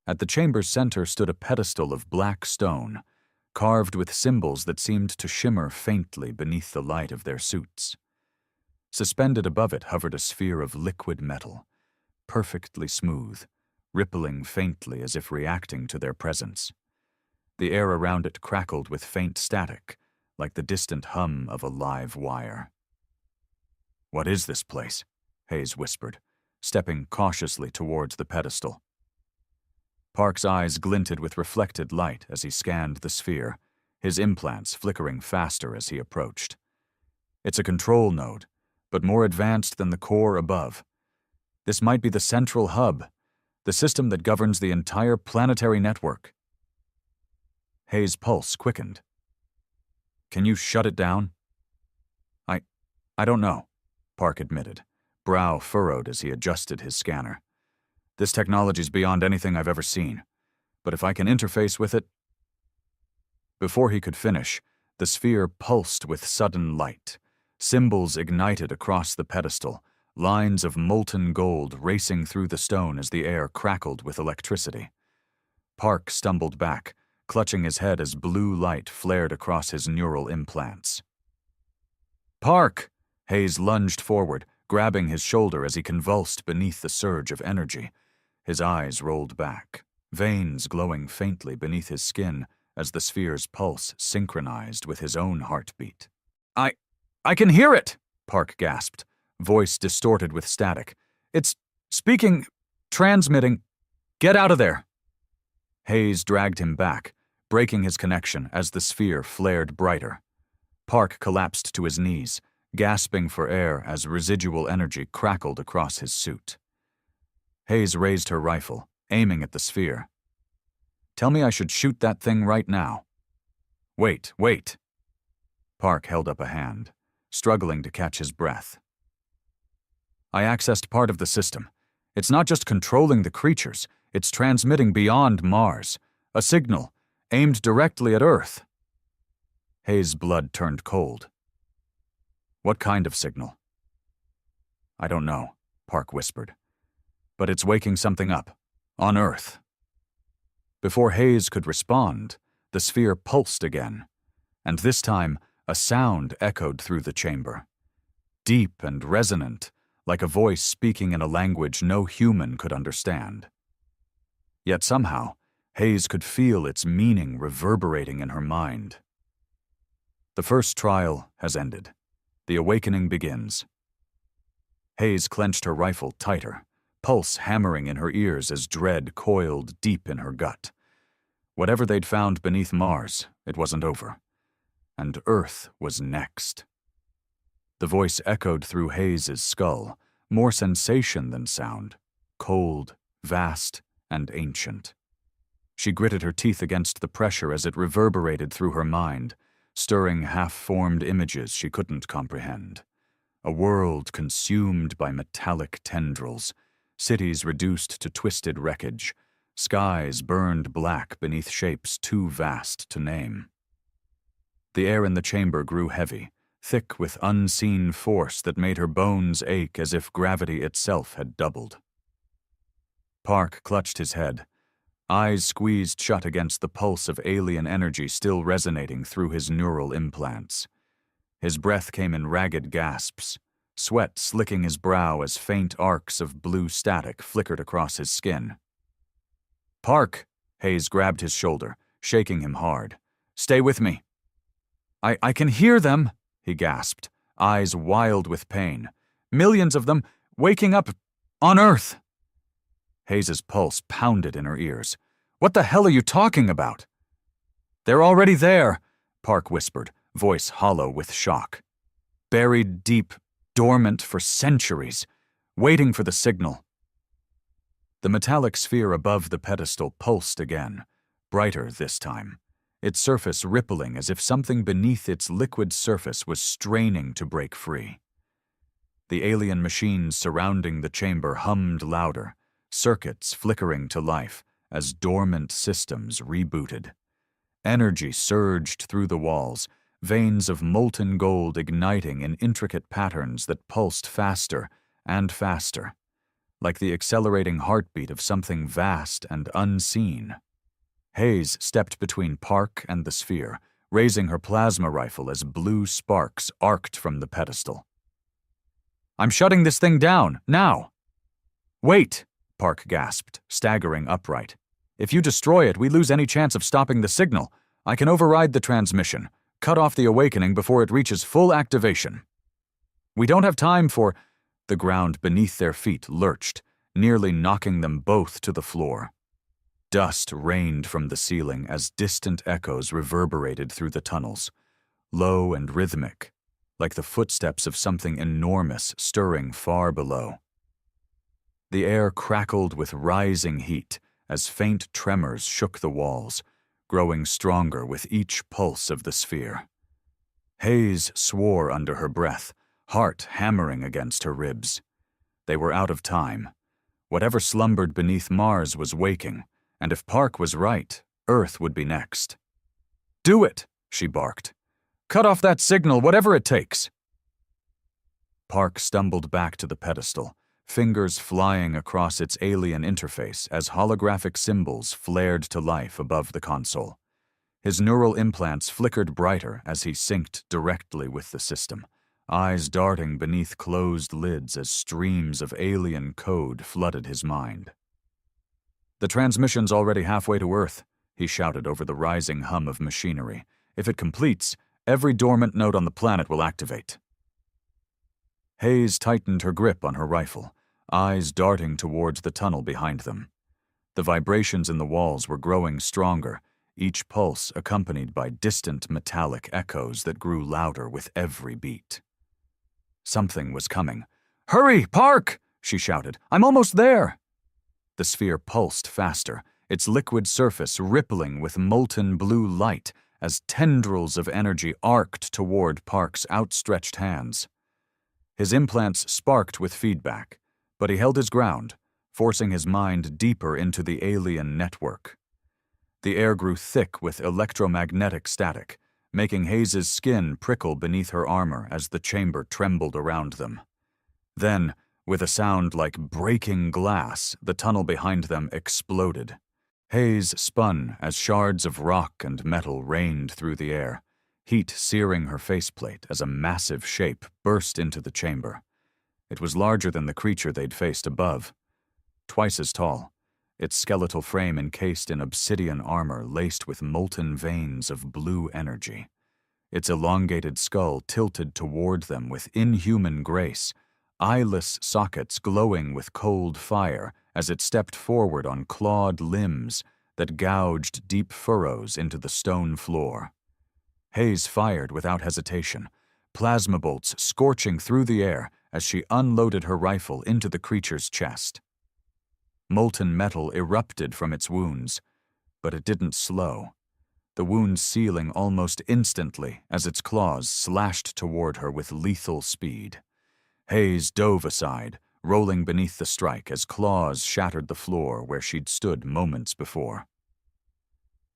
At the chamber's center stood a pedestal of black stone, carved with symbols that seemed to shimmer faintly beneath the light of their suits. Suspended above it hovered a sphere of liquid metal, perfectly smooth, rippling faintly as if reacting to their presence. The air around it crackled with faint static, like the distant hum of a live wire. "What is this place?" Hayes whispered, stepping cautiously towards the pedestal. Park's eyes glinted with reflected light as he scanned the sphere, his implants flickering faster as he approached. It's a control node, but more advanced than the core above. This might be the central hub, the system that governs the entire planetary network. Hayes' pulse quickened. Can you shut it down? I don't know, Park admitted, brow furrowed as he adjusted his scanner. This technology's beyond anything I've ever seen, but if I can interface with it... Before he could finish, the sphere pulsed with sudden light. Symbols ignited across the pedestal, lines of molten gold racing through the stone as the air crackled with electricity. Park stumbled back, clutching his head as blue light flared across his neural implants. Park! Hayes lunged forward, grabbing his shoulder as he convulsed beneath the surge of energy. His eyes rolled back, veins glowing faintly beneath his skin as the sphere's pulse synchronized with his own heartbeat. I can hear it! Park gasped, voice distorted with static. It's speaking, transmitting. Get out of there! Hayes dragged him back, breaking his connection as the sphere flared brighter. Park collapsed to his knees, gasping for air as residual energy crackled across his suit. Hayes raised her rifle, aiming at the sphere. Tell me I should shoot that thing right now. Wait. Park held up a hand, struggling to catch his breath. I accessed part of the system. It's not just controlling the creatures, it's transmitting beyond Mars. A signal, aimed directly at Earth. Hayes' blood turned cold. What kind of signal? I don't know, Park whispered. But it's waking something up, on Earth. Before Hayes could respond, the sphere pulsed again, and this time a sound echoed through the chamber. Deep and resonant, like a voice speaking in a language no human could understand. Yet somehow, Hayes could feel its meaning reverberating in her mind. The first trial has ended. The awakening begins. Hayes clenched her rifle tighter, pulse hammering in her ears as dread coiled deep in her gut. Whatever they'd found beneath Mars, it wasn't over. And Earth was next. The voice echoed through Hayes' skull, more sensation than sound, cold, vast, and ancient. She gritted her teeth against the pressure as it reverberated through her mind, stirring half-formed images she couldn't comprehend. A world consumed by metallic tendrils, cities reduced to twisted wreckage, skies burned black beneath shapes too vast to name. The air in the chamber grew heavy, thick with unseen force that made her bones ache as if gravity itself had doubled. Park clutched his head, eyes squeezed shut against the pulse of alien energy still resonating through his neural implants. His breath came in ragged gasps, sweat slicking his brow as faint arcs of blue static flickered across his skin. Park! Hayes grabbed his shoulder, shaking him hard. Stay with me. I can hear them, he gasped, eyes wild with pain. Millions of them, waking up on Earth. Hayes' pulse pounded in her ears. What the hell are you talking about? They're already there, Park whispered, voice hollow with shock. Buried deep, dormant for centuries, waiting for the signal. The metallic sphere above the pedestal pulsed again, brighter this time, its surface rippling as if something beneath its liquid surface was straining to break free. The alien machines surrounding the chamber hummed louder, circuits flickering to life as dormant systems rebooted. Energy surged through the walls, veins of molten gold igniting in intricate patterns that pulsed faster and faster, like the accelerating heartbeat of something vast and unseen. Hayes stepped between Park and the sphere, raising her plasma rifle as blue sparks arced from the pedestal. I'm shutting this thing down, now! Wait! Park gasped, staggering upright. If you destroy it, we lose any chance of stopping the signal. I can override the transmission, cut off the awakening before it reaches full activation. We don't have time for... The ground beneath their feet lurched, nearly knocking them both to the floor. Dust rained from the ceiling as distant echoes reverberated through the tunnels, low and rhythmic, like the footsteps of something enormous stirring far below. The air crackled with rising heat as faint tremors shook the walls, growing stronger with each pulse of the sphere. Hayes swore under her breath, heart hammering against her ribs. They were out of time. Whatever slumbered beneath Mars was waking, and if Park was right, Earth would be next. "Do it," she barked. "Cut off that signal, whatever it takes." Park stumbled back to the pedestal, fingers flying across its alien interface as holographic symbols flared to life above the console. His neural implants flickered brighter as he synced directly with the system, eyes darting beneath closed lids as streams of alien code flooded his mind. "The transmission's already halfway to Earth," he shouted over the rising hum of machinery. "If it completes, every dormant node on the planet will activate." Hayes tightened her grip on her rifle, eyes darting towards the tunnel behind them. The vibrations in the walls were growing stronger, each pulse accompanied by distant metallic echoes that grew louder with every beat. Something was coming. "Hurry, Park!" she shouted. "I'm almost there!" The sphere pulsed faster, its liquid surface rippling with molten blue light as tendrils of energy arced toward Park's outstretched hands. His implants sparked with feedback, but he held his ground, forcing his mind deeper into the alien network. The air grew thick with electromagnetic static, making Hayes's skin prickle beneath her armor as the chamber trembled around them. Then, with a sound like breaking glass, the tunnel behind them exploded. Hayes spun as shards of rock and metal rained through the air, heat searing her faceplate as a massive shape burst into the chamber. It was larger than the creature they'd faced above. Twice as tall, its skeletal frame encased in obsidian armor laced with molten veins of blue energy. Its elongated skull tilted toward them with inhuman grace, eyeless sockets glowing with cold fire as it stepped forward on clawed limbs that gouged deep furrows into the stone floor. Hayes fired without hesitation, plasma bolts scorching through the air as she unloaded her rifle into the creature's chest. Molten metal erupted from its wounds, but it didn't slow, the wounds sealing almost instantly as its claws slashed toward her with lethal speed. Hayes dove aside, rolling beneath the strike as claws shattered the floor where she'd stood moments before.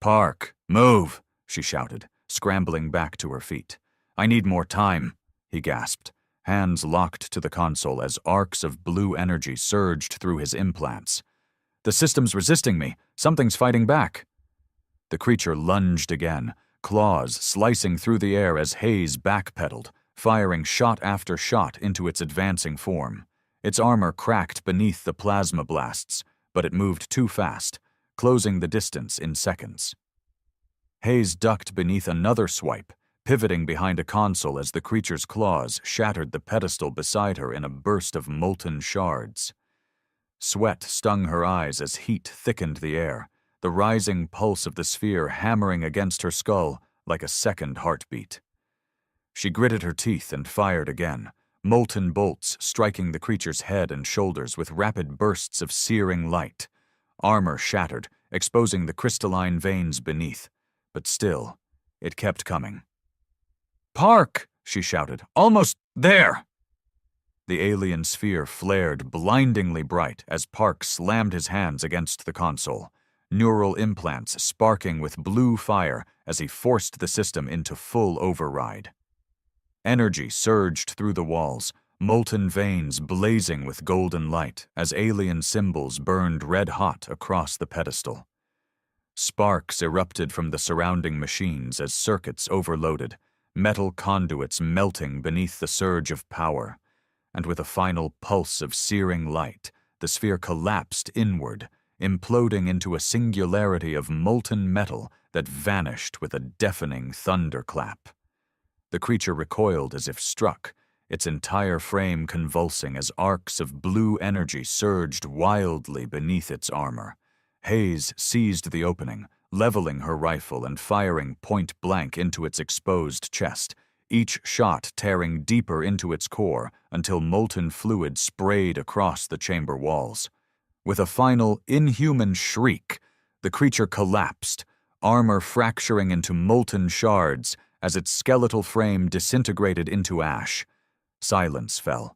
"Park, move!" she shouted, scrambling back to her feet. "I need more time," he gasped, hands locked to the console as arcs of blue energy surged through his implants. "The system's resisting me. Something's fighting back." The creature lunged again, claws slicing through the air as Hayes backpedaled, firing shot after shot into its advancing form. Its armor cracked beneath the plasma blasts, but it moved too fast, closing the distance in seconds. Hayes ducked beneath another swipe, pivoting behind a console as the creature's claws shattered the pedestal beside her in a burst of molten shards. Sweat stung her eyes as heat thickened the air, the rising pulse of the sphere hammering against her skull like a second heartbeat. She gritted her teeth and fired again, molten bolts striking the creature's head and shoulders with rapid bursts of searing light. Armor shattered, exposing the crystalline veins beneath, but still, it kept coming. "Park!" she shouted. "Almost there!" The alien sphere flared blindingly bright as Park slammed his hands against the console, neural implants sparking with blue fire as he forced the system into full override. Energy surged through the walls, molten veins blazing with golden light as alien symbols burned red-hot across the pedestal. Sparks erupted from the surrounding machines as circuits overloaded, metal conduits melting beneath the surge of power, and with a final pulse of searing light, the sphere collapsed inward, imploding into a singularity of molten metal that vanished with a deafening thunderclap. The creature recoiled as if struck, its entire frame convulsing as arcs of blue energy surged wildly beneath its armor. Hayes seized the opening, leveling her rifle and firing point-blank into its exposed chest, each shot tearing deeper into its core until molten fluid sprayed across the chamber walls. With a final, inhuman shriek, the creature collapsed, armor fracturing into molten shards as its skeletal frame disintegrated into ash. Silence fell.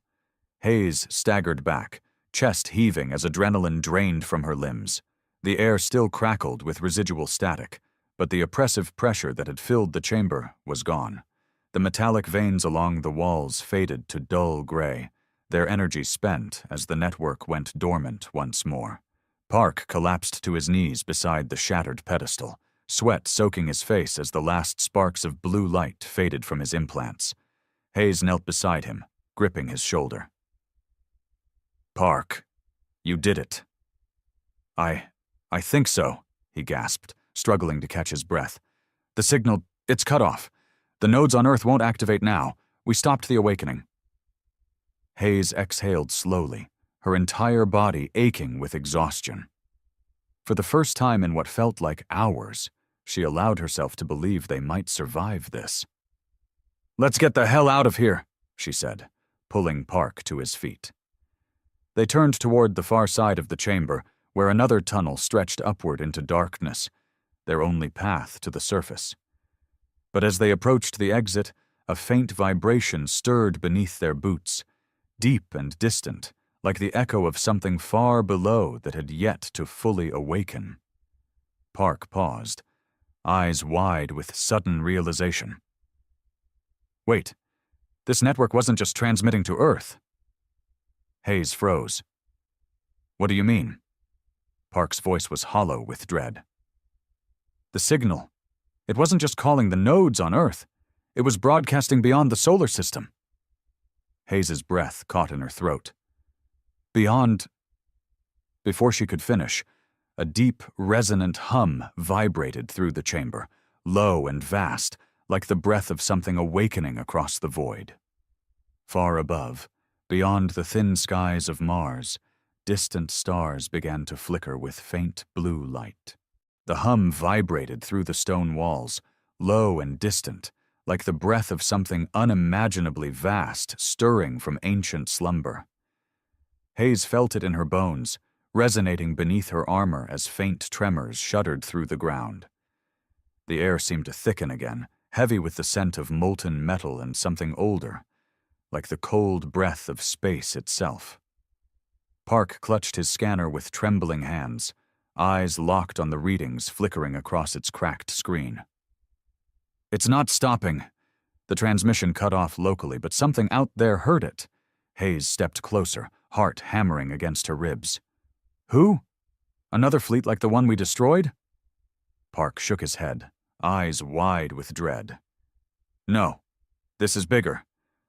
Hayes staggered back, chest heaving as adrenaline drained from her limbs. The air still crackled with residual static, but the oppressive pressure that had filled the chamber was gone. The metallic veins along the walls faded to dull gray, their energy spent as the network went dormant once more. Park collapsed to his knees beside the shattered pedestal, sweat soaking his face as the last sparks of blue light faded from his implants. Hayes knelt beside him, gripping his shoulder. "Park, you did it." I think so," he gasped, struggling to catch his breath. "The signal, it's cut off. The nodes on Earth won't activate now. We stopped the awakening." Hayes exhaled slowly, her entire body aching with exhaustion. For the first time in what felt like hours, she allowed herself to believe they might survive this. "Let's get the hell out of here," she said, pulling Park to his feet. They turned toward the far side of the chamber, where another tunnel stretched upward into darkness, their only path to the surface. But as they approached the exit, a faint vibration stirred beneath their boots, deep and distant, like the echo of something far below that had yet to fully awaken. Park paused, eyes wide with sudden realization. "Wait, this network wasn't just transmitting to Earth." Hayes froze. "What do you mean?" Park's voice was hollow with dread. "The signal. It wasn't just calling the nodes on Earth. It was broadcasting beyond the solar system." Hayes's breath caught in her throat. "Beyond..." Before she could finish, a deep, resonant hum vibrated through the chamber, low and vast, like the breath of something awakening across the void. Far above, beyond the thin skies of Mars, distant stars began to flicker with faint blue light. The hum vibrated through the stone walls, low and distant, like the breath of something unimaginably vast stirring from ancient slumber. Hayes felt it in her bones, resonating beneath her armor as faint tremors shuddered through the ground. The air seemed to thicken again, heavy with the scent of molten metal and something older, like the cold breath of space itself. Park clutched his scanner with trembling hands, eyes locked on the readings flickering across its cracked screen. "It's not stopping." The transmission cut off locally, but something out there heard it. Hayes stepped closer, heart hammering against her ribs. "Who? Another fleet like the one we destroyed?" Park shook his head, eyes wide with dread. "No, this is bigger.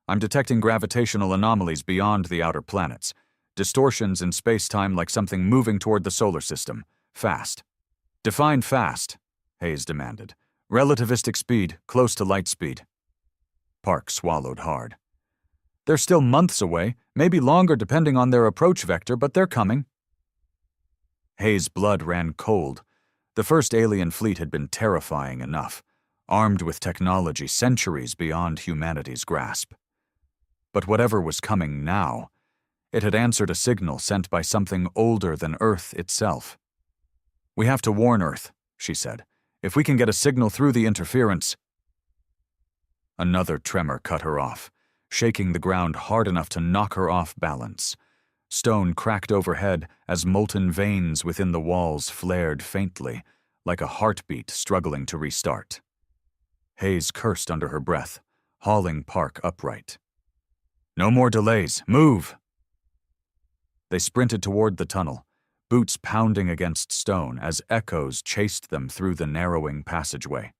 I'm detecting gravitational anomalies beyond the outer planets. Distortions in space-time like something moving toward the solar system. Fast." "Define fast," Hayes demanded. "Relativistic speed, close to light speed." Park swallowed hard. "They're still months away, maybe longer depending on their approach vector, but they're coming." Hayes' blood ran cold. The first alien fleet had been terrifying enough, armed with technology centuries beyond humanity's grasp. But whatever was coming now, it had answered a signal sent by something older than Earth itself. "We have to warn Earth," she said. "If we can get a signal through the interference..." Another tremor cut her off, shaking the ground hard enough to knock her off balance. Stone cracked overhead as molten veins within the walls flared faintly, like a heartbeat struggling to restart. Hayes cursed under her breath, hauling Park upright. "No more delays. Move!" They sprinted toward the tunnel, boots pounding against stone as echoes chased them through the narrowing passageway.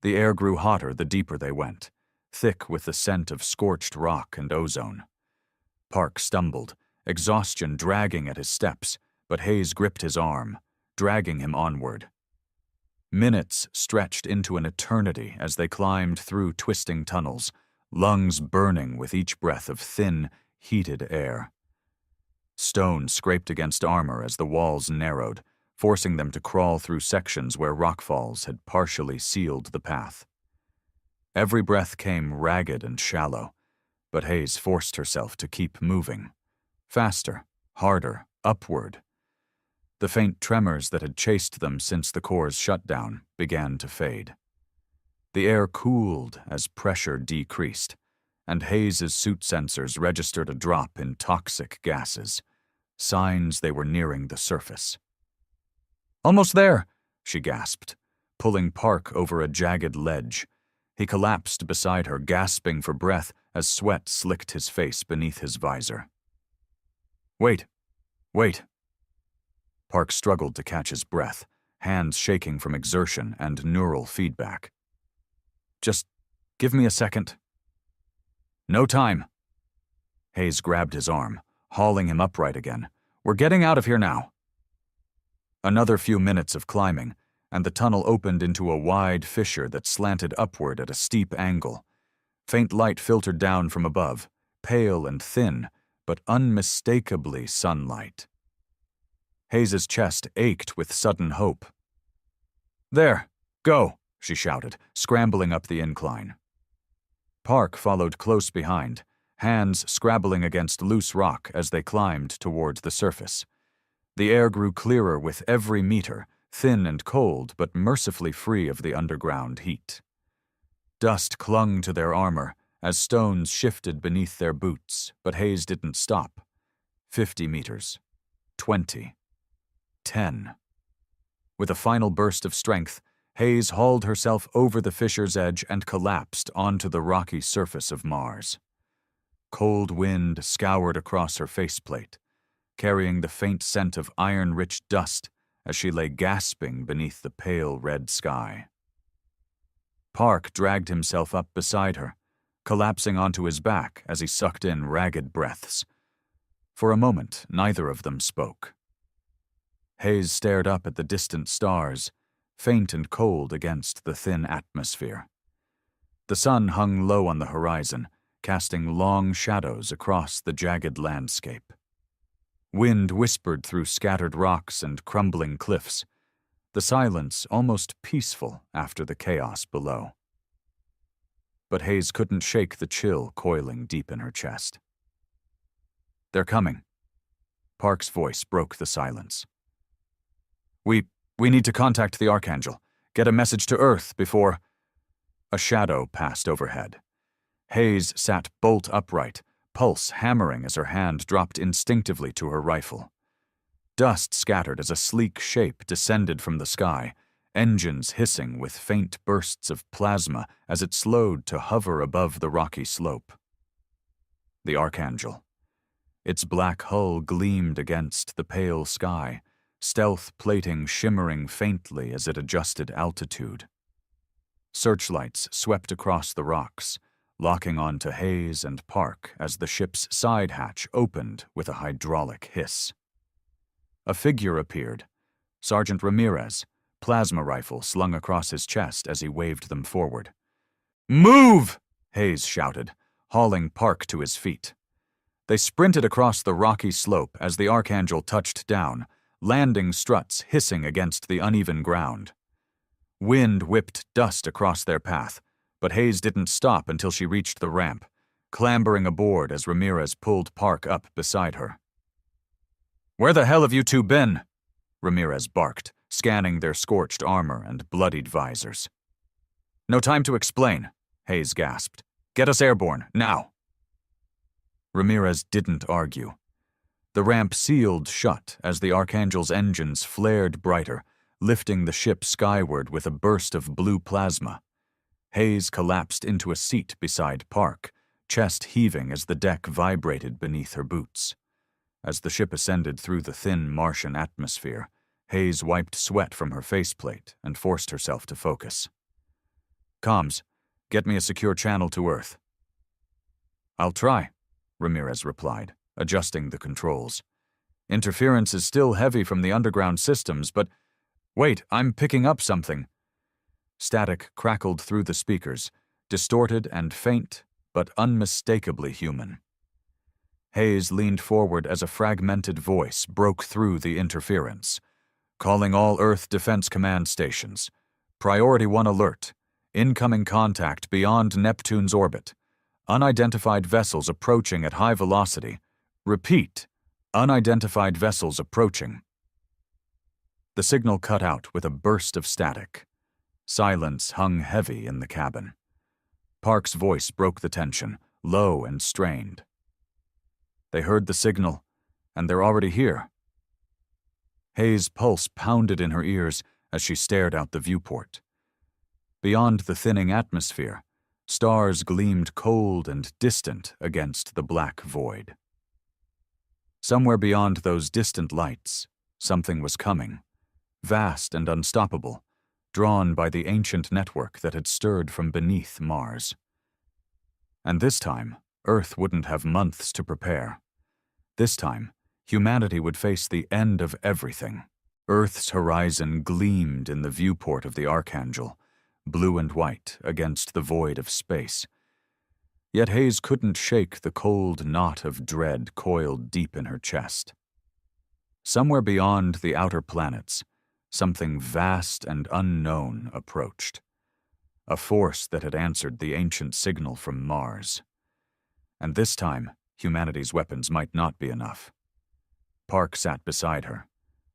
The air grew hotter the deeper they went, thick with the scent of scorched rock and ozone. Park stumbled, exhaustion dragging at his steps, but Hayes gripped his arm, dragging him onward. Minutes stretched into an eternity as they climbed through twisting tunnels, lungs burning with each breath of thin, heated air. Stone scraped against armor as the walls narrowed, forcing them to crawl through sections where rockfalls had partially sealed the path. Every breath came ragged and shallow, but Hayes forced herself to keep moving. Faster, harder, upward. The faint tremors that had chased them since the core's shutdown began to fade. The air cooled as pressure decreased, and Hayes' suit sensors registered a drop in toxic gases, signs they were nearing the surface. "Almost there," she gasped, pulling Park over a jagged ledge. He collapsed beside her, gasping for breath as sweat slicked his face beneath his visor. Wait. Park struggled to catch his breath, hands shaking from exertion and neural feedback. "Just give me a second." "No time." Hayes grabbed his arm, hauling him upright again. "We're getting out of here now." Another few minutes of climbing, and the tunnel opened into a wide fissure that slanted upward at a steep angle. Faint light filtered down from above, pale and thin, but unmistakably sunlight. Hayes' chest ached with sudden hope. "There, go," she shouted, scrambling up the incline. Park followed close behind, hands scrabbling against loose rock as they climbed toward the surface. The air grew clearer with every meter, thin and cold but mercifully free of the underground heat. Dust clung to their armor as stones shifted beneath their boots, but Hayes didn't stop. 50 meters. 20. 10. With a final burst of strength, Hayes hauled herself over the fissure's edge and collapsed onto the rocky surface of Mars. Cold wind scoured across her faceplate, carrying the faint scent of iron-rich dust as she lay gasping beneath the pale red sky. Park dragged himself up beside her, collapsing onto his back as he sucked in ragged breaths. For a moment, neither of them spoke. Hayes stared up at the distant stars, faint and cold against the thin atmosphere. The sun hung low on the horizon, casting long shadows across the jagged landscape. Wind whispered through scattered rocks and crumbling cliffs, the silence almost peaceful after the chaos below. But Hayes couldn't shake the chill coiling deep in her chest. "They're coming." Park's voice broke the silence. We need to contact the Archangel, get a message to Earth before—" A shadow passed overhead. Hayes sat bolt upright, pulse hammering as her hand dropped instinctively to her rifle. Dust scattered as a sleek shape descended from the sky, engines hissing with faint bursts of plasma as it slowed to hover above the rocky slope. The Archangel. Its black hull gleamed against the pale sky, stealth plating shimmering faintly as it adjusted altitude. Searchlights swept across the rocks, locking onto Hayes and Park as the ship's side hatch opened with a hydraulic hiss. A figure appeared, Sergeant Ramirez, plasma rifle slung across his chest as he waved them forward. "Move!" Hayes shouted, hauling Park to his feet. They sprinted across the rocky slope as the Archangel touched down, landing struts hissing against the uneven ground. Wind whipped dust across their path, but Hayes didn't stop until she reached the ramp, clambering aboard as Ramirez pulled Park up beside her. "Where the hell have you two been?" Ramirez barked, scanning their scorched armor and bloodied visors. "No time to explain," Hayes gasped. "Get us airborne, now." Ramirez didn't argue. The ramp sealed shut as the Archangel's engines flared brighter, lifting the ship skyward with a burst of blue plasma. Hayes collapsed into a seat beside Park, chest heaving as the deck vibrated beneath her boots. As the ship ascended through the thin Martian atmosphere, Hayes wiped sweat from her faceplate and forced herself to focus. "Comms, get me a secure channel to Earth." "I'll try," Ramirez replied, adjusting the controls. "Interference is still heavy from the underground systems, but— Wait, I'm picking up something." Static crackled through the speakers, distorted and faint, but unmistakably human. Hayes leaned forward as a fragmented voice broke through the interference. Calling all Earth Defense Command stations. Priority 1 alert. Incoming contact beyond Neptune's orbit. Unidentified vessels approaching at high velocity. Repeat. Unidentified vessels approaching. The signal cut out with a burst of static. Silence hung heavy in the cabin. Park's voice broke the tension, low and strained. They heard the signal, and they're already here. Hayes' pulse pounded in her ears as she stared out the viewport. Beyond the thinning atmosphere, stars gleamed cold and distant against the black void. Somewhere beyond those distant lights, something was coming, vast and unstoppable, drawn by the ancient network that had stirred from beneath Mars. And this time, Earth wouldn't have months to prepare. This time, humanity would face the end of everything. Earth's horizon gleamed in the viewport of the Archangel, blue and white against the void of space. Yet Hayes couldn't shake the cold knot of dread coiled deep in her chest. Somewhere beyond the outer planets, something vast and unknown approached. A force that had answered the ancient signal from Mars. And this time, humanity's weapons might not be enough. Park sat beside her,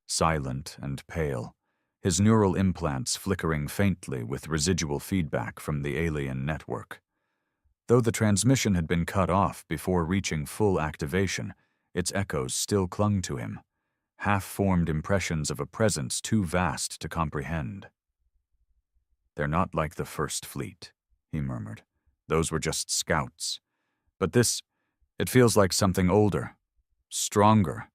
silent and pale, his neural implants flickering faintly with residual feedback from the alien network. Though the transmission had been cut off before reaching full activation, its echoes still clung to him, half-formed impressions of a presence too vast to comprehend. "They're not like the First Fleet," he murmured. "Those were just scouts. But this, it feels like something older, stronger."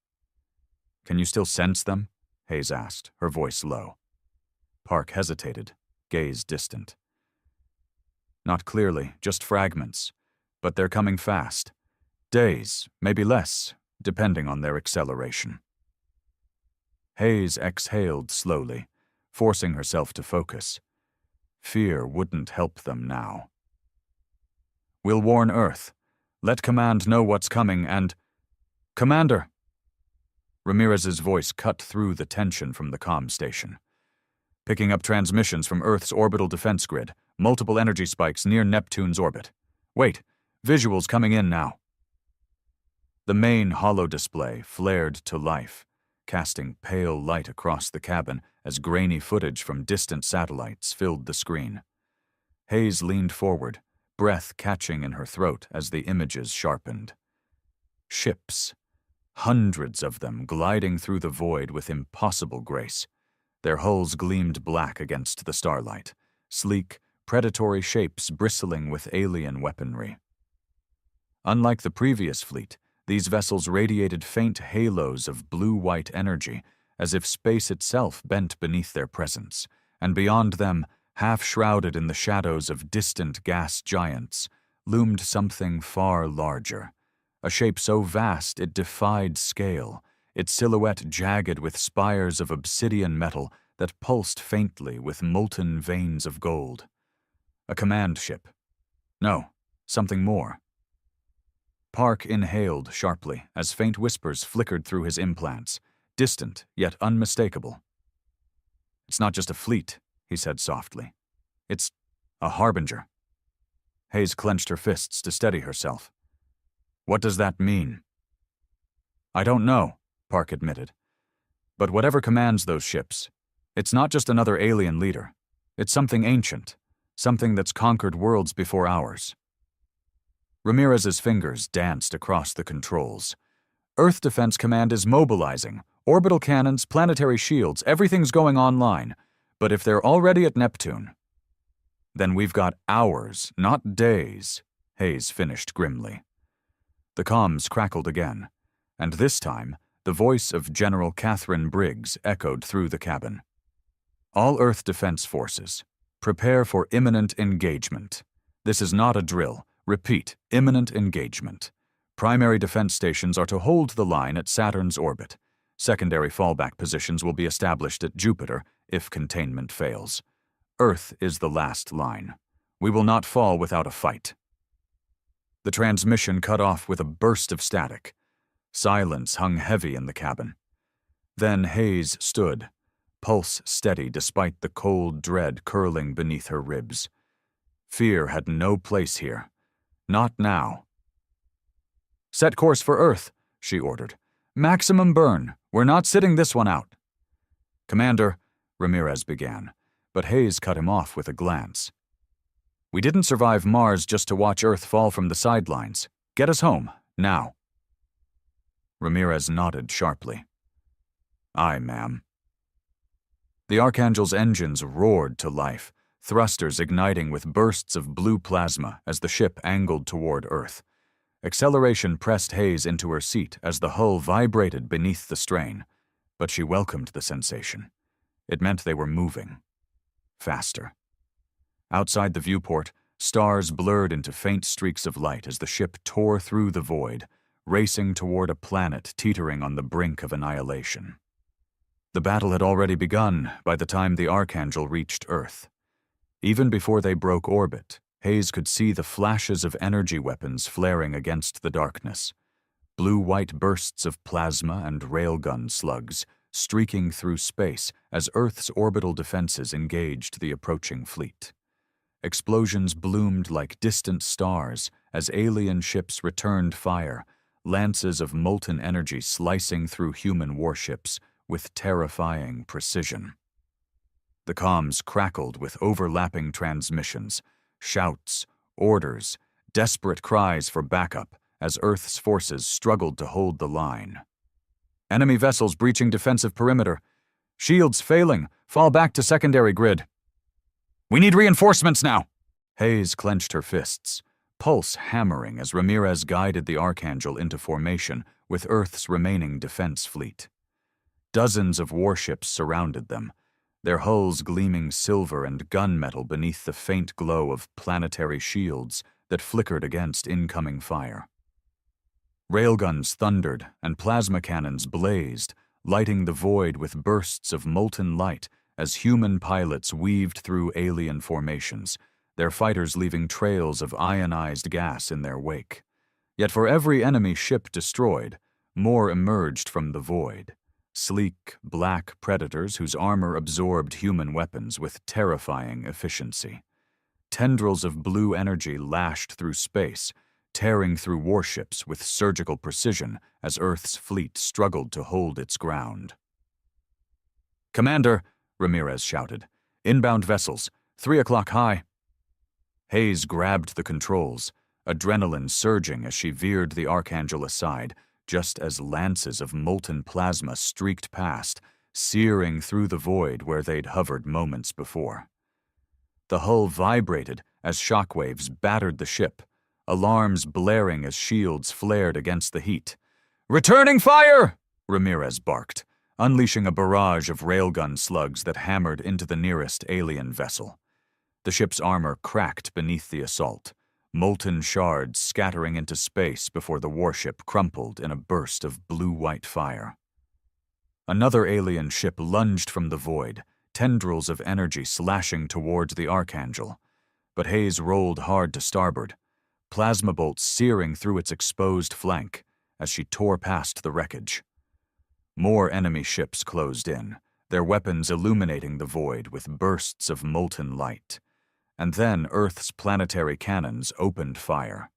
"Can you still sense them?" Hayes asked, her voice low. Park hesitated, gaze distant. "Not clearly, just fragments. But they're coming fast. Days, maybe less, depending on their acceleration." Hayes exhaled slowly, forcing herself to focus. Fear wouldn't help them now. "We'll warn Earth. Let Command know what's coming and—" "Commander!" Ramirez's voice cut through the tension from the comm station. "Picking up transmissions from Earth's orbital defense grid. Multiple energy spikes near Neptune's orbit. Wait, visuals coming in now." The main holo display flared to life, casting pale light across the cabin as grainy footage from distant satellites filled the screen. Hayes leaned forward, breath catching in her throat as the images sharpened. Ships. Hundreds of them gliding through the void with impossible grace. Their hulls gleamed black against the starlight, sleek, predatory shapes bristling with alien weaponry. Unlike the previous fleet, these vessels radiated faint halos of blue-white energy, as if space itself bent beneath their presence, and beyond them, half-shrouded in the shadows of distant gas giants, loomed something far larger, a shape so vast it defied scale, its silhouette jagged with spires of obsidian metal that pulsed faintly with molten veins of gold. A command ship. No, something more. Park inhaled sharply as faint whispers flickered through his implants, distant yet unmistakable. "It's not just a fleet," he said softly. "It's a harbinger." Hayes clenched her fists to steady herself. "What does that mean?" "I don't know," Park admitted. "But whatever commands those ships, it's not just another alien leader. It's something ancient, something that's conquered worlds before ours." Ramirez's fingers danced across the controls. "Earth Defense Command is mobilizing. Orbital cannons, planetary shields, everything's going online. But if they're already at Neptune, then we've got hours, not days," Hayes finished grimly. The comms crackled again, and this time, the voice of General Catherine Briggs echoed through the cabin. "All Earth Defense Forces, prepare for imminent engagement. This is not a drill. Repeat, imminent engagement. Primary defense stations are to hold the line at Saturn's orbit. Secondary fallback positions will be established at Jupiter if containment fails. Earth is the last line. We will not fall without a fight." The transmission cut off with a burst of static. Silence hung heavy in the cabin. Then Hayes stood, pulse steady despite the cold dread curling beneath her ribs. Fear had no place here. Not now. "Set course for Earth," she ordered. "Maximum burn. We're not sitting this one out." "Commander," Ramirez began, but Hayes cut him off with a glance. "We didn't survive Mars just to watch Earth fall from the sidelines. Get us home, now." Ramirez nodded sharply. "Aye, ma'am." The Archangel's engines roared to life, thrusters igniting with bursts of blue plasma as the ship angled toward Earth. Acceleration pressed Hayes into her seat as the hull vibrated beneath the strain, but she welcomed the sensation. It meant they were moving. Faster. Outside the viewport, stars blurred into faint streaks of light as the ship tore through the void, racing toward a planet teetering on the brink of annihilation. The battle had already begun by the time the Archangel reached Earth. Even before they broke orbit, Hayes could see the flashes of energy weapons flaring against the darkness. Blue-white bursts of plasma and railgun slugs streaking through space as Earth's orbital defenses engaged the approaching fleet. Explosions bloomed like distant stars as alien ships returned fire, lances of molten energy slicing through human warships with terrifying precision. The comms crackled with overlapping transmissions, shouts, orders, desperate cries for backup as Earth's forces struggled to hold the line. "Enemy vessels breaching defensive perimeter. Shields failing. Fall back to secondary grid." "We need reinforcements now!" Hayes clenched her fists, pulse hammering as Ramirez guided the Archangel into formation with Earth's remaining defense fleet. Dozens of warships surrounded them, their hulls gleaming silver and gunmetal beneath the faint glow of planetary shields that flickered against incoming fire. Railguns thundered and plasma cannons blazed, lighting the void with bursts of molten light as human pilots weaved through alien formations, their fighters leaving trails of ionized gas in their wake. Yet for every enemy ship destroyed, more emerged from the void. Sleek, black predators whose armor absorbed human weapons with terrifying efficiency. Tendrils of blue energy lashed through space, tearing through warships with surgical precision as Earth's fleet struggled to hold its ground. "Commander," Ramirez shouted, "inbound vessels, 3 o'clock high." Hayes grabbed the controls, adrenaline surging as she veered the Archangel aside, just as lances of molten plasma streaked past, searing through the void where they'd hovered moments before. The hull vibrated as shockwaves battered the ship, alarms blaring as shields flared against the heat. "Returning fire!" Ramirez barked, unleashing a barrage of railgun slugs that hammered into the nearest alien vessel. The ship's armor cracked beneath the assault, molten shards scattering into space before the warship crumpled in a burst of blue-white fire. Another alien ship lunged from the void, tendrils of energy slashing towards the Archangel, but Hayes rolled hard to starboard, plasma bolts searing through its exposed flank as she tore past the wreckage. More enemy ships closed in, their weapons illuminating the void with bursts of molten light. And then Earth's planetary cannons opened fire.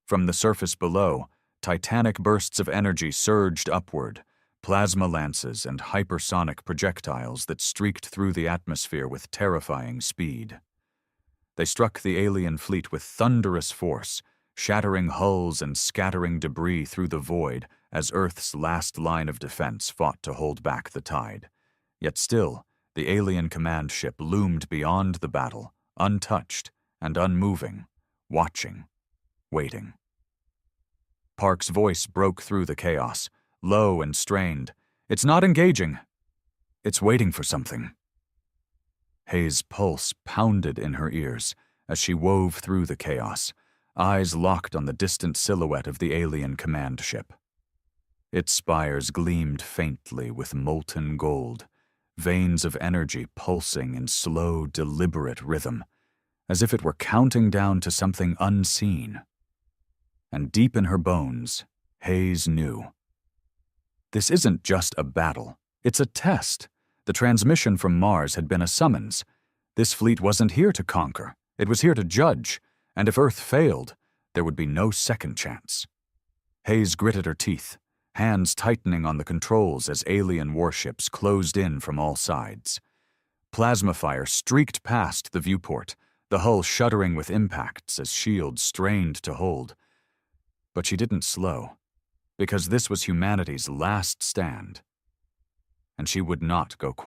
From the surface below, titanic bursts of energy surged upward, plasma lances and hypersonic projectiles that streaked through the atmosphere with terrifying speed. They struck the alien fleet with thunderous force, shattering hulls and scattering debris through the void as Earth's last line of defense fought to hold back the tide. Yet still, the alien command ship loomed beyond the battle, untouched and unmoving, watching, waiting. Park's voice broke through the chaos, low and strained. "It's not engaging. It's waiting for something." Hayes' pulse pounded in her ears as she wove through the chaos, eyes locked on the distant silhouette of the alien command ship. Its spires gleamed faintly with molten gold, veins of energy pulsing in slow, deliberate rhythm, as if it were counting down to something unseen. And deep in her bones, Hayes knew. This isn't just a battle. It's a test. The transmission from Mars had been a summons. This fleet wasn't here to conquer. It was here to judge. And if Earth failed, there would be no second chance. Hayes gritted her teeth, hands tightening on the controls as alien warships closed in from all sides. Plasma fire streaked past the viewport, the hull shuddering with impacts as shields strained to hold. But she didn't slow, because this was humanity's last stand, and she would not go quiet.